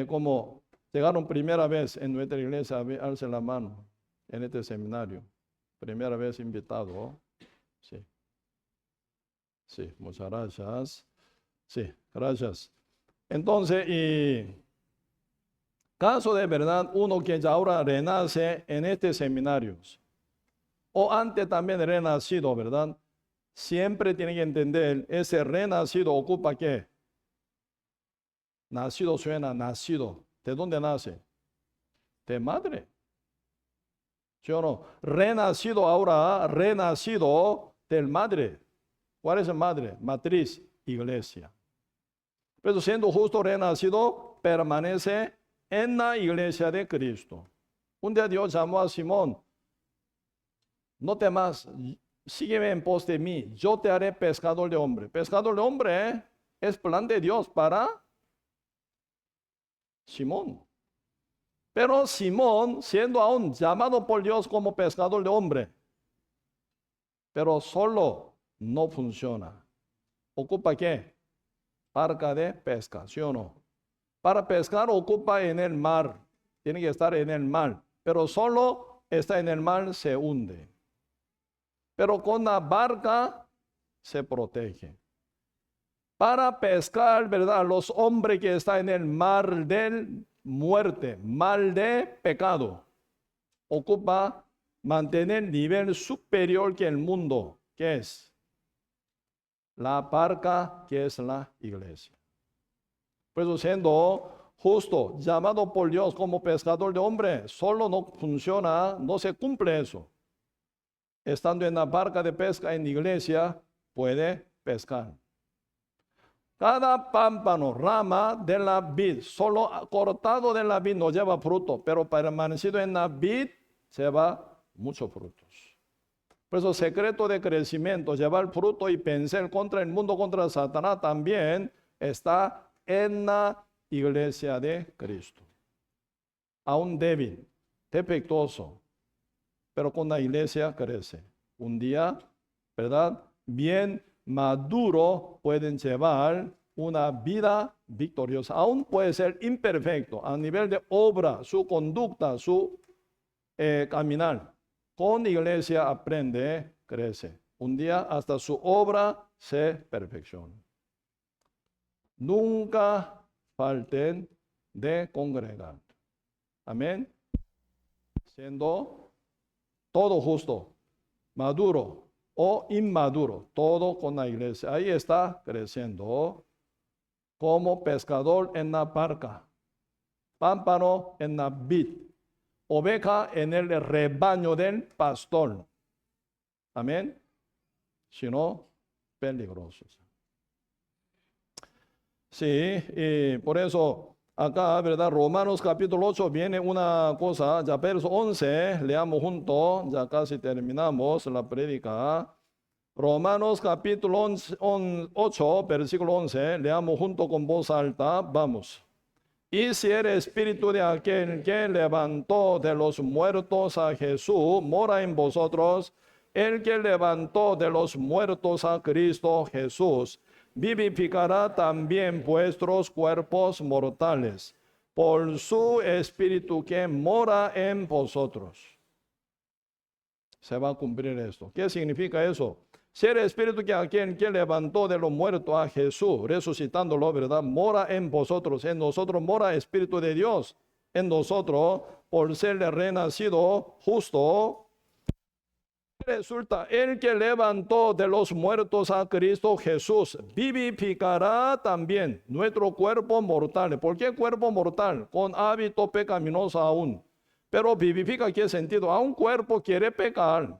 como llegaron primera vez en nuestra iglesia, alce la mano en este seminario. Primera vez invitado. Sí. Sí, muchas gracias. Sí, gracias. Entonces, y caso de verdad, uno que ya ahora renace en este seminario, o antes también renacido, ¿verdad? Siempre tiene que entender, ese renacido ocupa ¿qué? Nacido suena nacido. ¿De dónde nace? De madre. ¿Sí o no? Renacido ahora, renacido del madre. ¿Cuál es la madre? Matriz, iglesia. Pero siendo justo renacido, permanece en la iglesia de Cristo. Un día Dios llamó a Simón, no temas, sígueme en pos de mí, yo te haré pescador de hombre. Pescador de hombre es plan de Dios para Simón. Pero Simón, siendo aún llamado por Dios como pescador de hombre, pero solo no funciona. ¿Ocupa qué? Barca de pesca, ¿sí o no? Para pescar ocupa en el mar, tiene que estar en el mar, pero solo está en el mar, se hunde. Pero con la barca se protege. Para pescar, ¿verdad? Los hombres que están en el mar de muerte, mar de pecado, ocupa mantener nivel superior que el mundo, que es la barca, que es la iglesia. Por eso siendo justo, llamado por Dios como pescador de hombres, solo no funciona, no se cumple eso. Estando en la barca de pesca en la iglesia, puede pescar. Cada pámpano, rama de la vid, solo cortado de la vid no lleva fruto, pero permanecido en la vid lleva muchos frutos. Por eso, secreto de crecimiento, llevar fruto y vencer contra el mundo, contra Satanás, también está en la iglesia de Cristo. Aún débil, defectuoso, pero con la iglesia crece. Un día, ¿verdad? Bien maduro, pueden llevar una vida victoriosa. Aún puede ser imperfecto a nivel de obra, su conducta, su caminar. Con iglesia aprende, crece. Un día hasta su obra se perfecciona. Nunca falten de congregar. Amén. Siendo todo justo, maduro o inmaduro, todo con la iglesia. Ahí está creciendo como pescador en la barca, pámpano en la vid, oveja en el rebaño del pastor. Amén. Si no, peligrosos. Sí, y por eso acá, ¿verdad? Romanos capítulo 8 viene una cosa, ya verso 11, leamos juntos, ya casi terminamos la prédica. Romanos capítulo 8, versículo 11, leamos junto con voz alta, vamos. Y si el espíritu de aquel que levantó de los muertos a Jesús mora en vosotros, el que levantó de los muertos a Cristo Jesús, vivificará también vuestros cuerpos mortales por su espíritu que mora en vosotros. Se va a cumplir esto. ¿Qué significa eso? Si el espíritu que aquel que levantó de los muertos a Jesús, resucitándolo, ¿verdad? Mora en vosotros, en nosotros mora el espíritu de Dios, en nosotros, por ser renacido justo, Resulta, el que levantó de los muertos a Cristo Jesús, vivificará también nuestro cuerpo mortal. ¿Por qué cuerpo mortal? Con hábito pecaminoso aún. Pero vivifica, ¿qué sentido? A un cuerpo quiere pecar.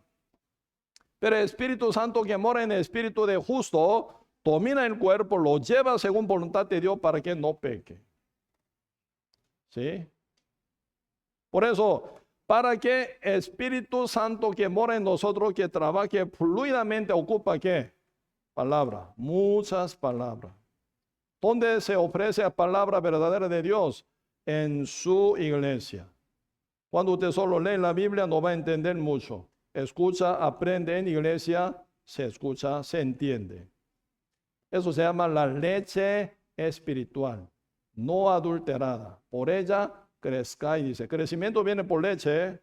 Pero el Espíritu Santo que mora en el espíritu de justo, domina el cuerpo, lo lleva según voluntad de Dios para que no peque. ¿Sí? Por eso, para que el Espíritu Santo que mora en nosotros, que trabaje fluidamente, ocupa ¿qué? Palabra, muchas palabras. ¿Dónde se ofrece la palabra verdadera de Dios? En su iglesia. Cuando usted solo lee la Biblia no va a entender mucho. Escucha, aprende en iglesia, se escucha, se entiende. Eso se llama la leche espiritual, no adulterada. Por ella crezca, y dice, crecimiento viene por leche.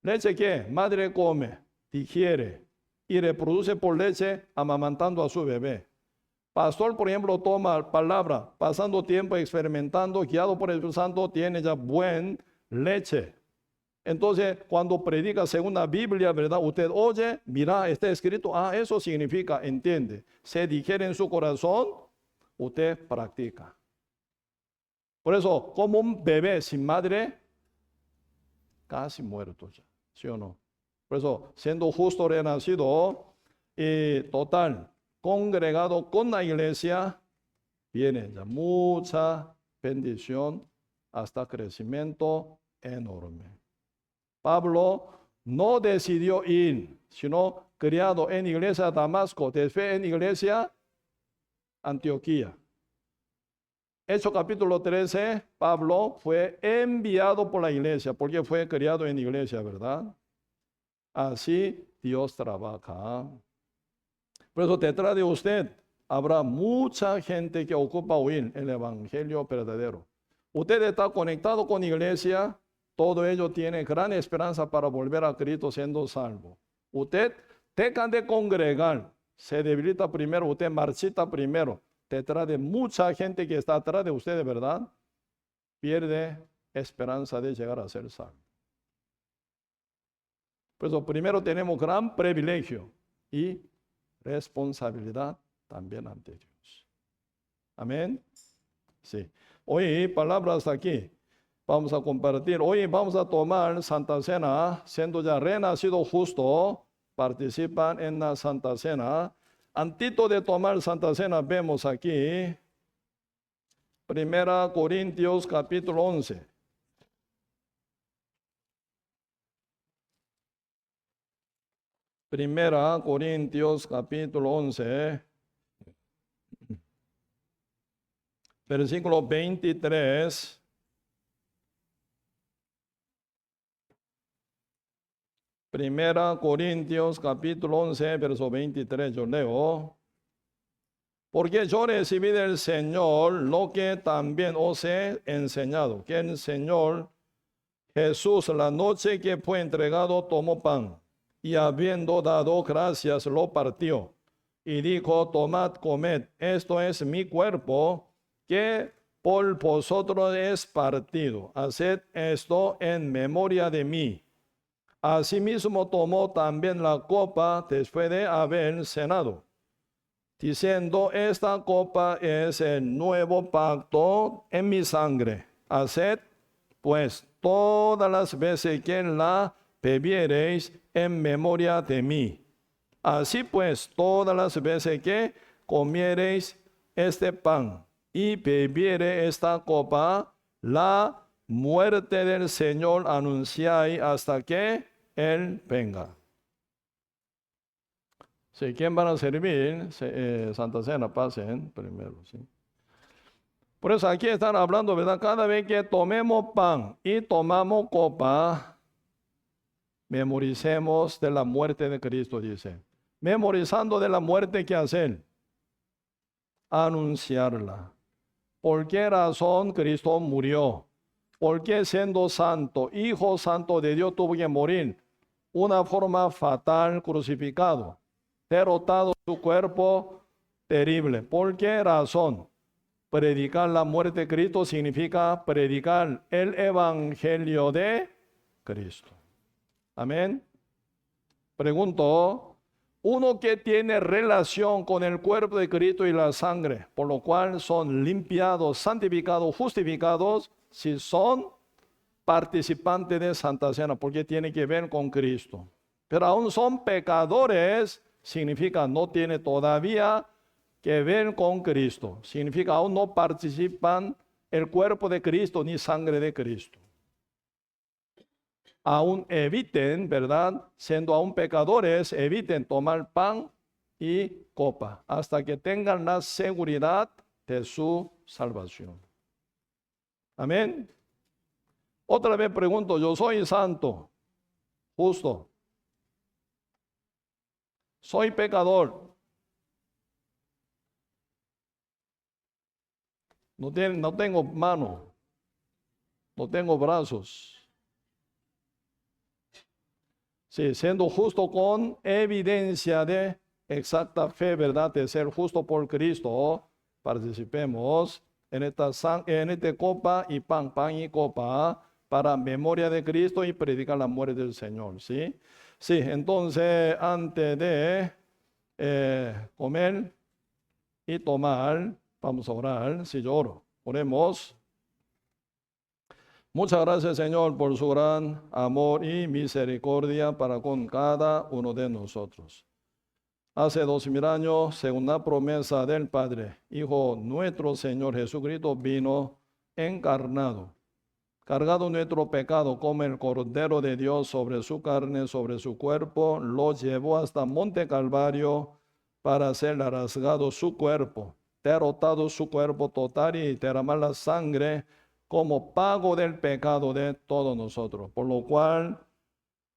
¿Leche qué? Madre come, digiere y reproduce por leche amamantando a su bebé. Pastor, por ejemplo, toma palabra, pasando tiempo experimentando, guiado por el Espíritu Santo, tiene ya buen leche. Entonces, cuando predica según la Biblia, ¿verdad? Usted oye, mira, está escrito, eso significa, entiende. Se digiere en su corazón, usted practica. Por eso, como un bebé sin madre, casi muerto ya, ¿sí o no? Por eso, siendo justo renacido y total, congregado con la iglesia, viene ya mucha bendición hasta crecimiento enorme. Pablo no decidió ir, sino criado en iglesia de Damasco, después en iglesia Antioquía. Hechos capítulo 13, Pablo fue enviado por la iglesia, porque fue criado en iglesia, ¿verdad? Así Dios trabaja. Por eso detrás de usted habrá mucha gente que ocupa oír el evangelio verdadero. Usted está conectado con iglesia, todo ello tiene gran esperanza para volver a Cristo siendo salvo. Usted deja de congregar, se debilita primero, usted marchita primero. Detrás de mucha gente que está atrás de usted, de verdad, pierde esperanza de llegar a ser salvo. Por eso primero tenemos gran privilegio y responsabilidad también ante Dios. Amén. Sí. Hoy palabras aquí. Vamos a compartir. Hoy vamos a tomar Santa Cena, siendo ya renacido justo, participan en la Santa Cena. Antes de tomar Santa Cena, vemos aquí, 1 Corintios capítulo 11. Primera Corintios capítulo 11, versículo 23. Primera Corintios capítulo 11, verso 23, yo leo. Porque yo recibí del Señor lo que también os he enseñado, que el Señor Jesús, la noche que fue entregado, tomó pan, y habiendo dado gracias, lo partió, y dijo, tomad, comed, esto es mi cuerpo, que por vosotros es partido. Haced esto en memoria de mí. Asimismo tomó también la copa después de haber cenado, diciendo, esta copa es el nuevo pacto en mi sangre. Haced pues todas las veces que la bebiereis en memoria de mí. Así pues, todas las veces que comiereis este pan y bebiere esta copa, la muerte del Señor anunciáis hasta que Él venga. Sí, ¿quién van a servir? Santa Cena, pasen primero, ¿sí? Por eso aquí están hablando, ¿verdad? Cada vez que tomemos pan y tomamos copa, memoricemos de la muerte de Cristo, dice. Memorizando de la muerte, ¿qué hacer? Anunciarla. ¿Por qué razón Cristo murió? ¿Por qué siendo santo, hijo santo de Dios, tuvo que morir? Una forma fatal, crucificado, derrotado su cuerpo, terrible. ¿Por qué razón? Predicar la muerte de Cristo significa predicar el evangelio de Cristo. Amén. Pregunto, uno que tiene relación con el cuerpo de Cristo y la sangre, por lo cual son limpiados, santificados, justificados, si son participantes de Santa Cena, porque tiene que ver con Cristo. Pero aún son pecadores, significa no tiene todavía que ver con Cristo. Significa aún no participan el cuerpo de Cristo ni sangre de Cristo. Aún eviten, ¿verdad? Siendo aún pecadores, eviten tomar pan y copa hasta que tengan la seguridad de su salvación. Amén. Otra vez pregunto, yo soy santo, justo. Soy pecador. No tengo mano, no tengo brazos. Sí, siendo justo con evidencia de exacta fe, ¿verdad? De ser justo por Cristo, participemos en esta copa y pan y copa, para memoria de Cristo y predicar la muerte del Señor, ¿sí? Sí, entonces antes de comer y tomar, vamos a orar. Si yo oro, oremos. Muchas gracias, Señor, por su gran amor y misericordia para con cada uno de nosotros. Hace 2000 años, según la promesa del Padre, Hijo nuestro Señor Jesucristo vino encarnado, cargado nuestro pecado como el Cordero de Dios sobre su carne, sobre su cuerpo, lo llevó hasta Monte Calvario para ser rasgado su cuerpo, derrotado su cuerpo total y derramar la sangre como pago del pecado de todos nosotros. Por lo cual,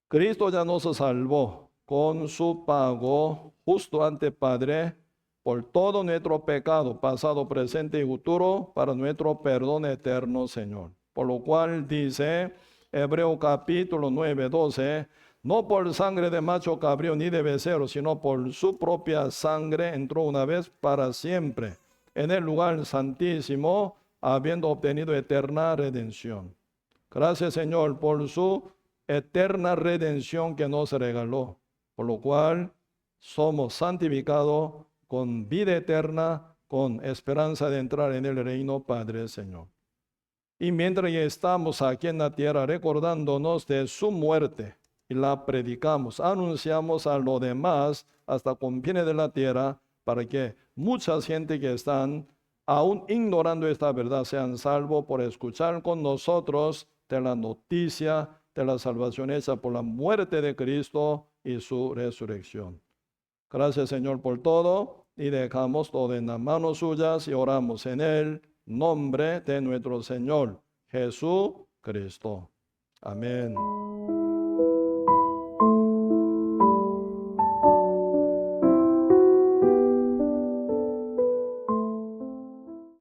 Cristo ya nos salvó con su pago justo ante Padre por todo nuestro pecado, pasado, presente y futuro, para nuestro perdón eterno, Señor. Por lo cual dice Hebreo capítulo 9, 12, no por sangre de macho cabrío ni de becerro, sino por su propia sangre entró una vez para siempre en el lugar santísimo, habiendo obtenido eterna redención. Gracias, Señor, por su eterna redención que nos regaló, por lo cual somos santificados con vida eterna, con esperanza de entrar en el reino, Padre, Señor. Y mientras estamos aquí en la tierra recordándonos de su muerte y la predicamos, anunciamos a los demás hasta confines de la tierra, para que mucha gente que están aún ignorando esta verdad sean salvos por escuchar con nosotros de la noticia de la salvación hecha por la muerte de Cristo y su resurrección. Gracias, Señor, por todo, y dejamos todo en las manos suyas y oramos en el nombre de nuestro Señor Jesucristo. Amén.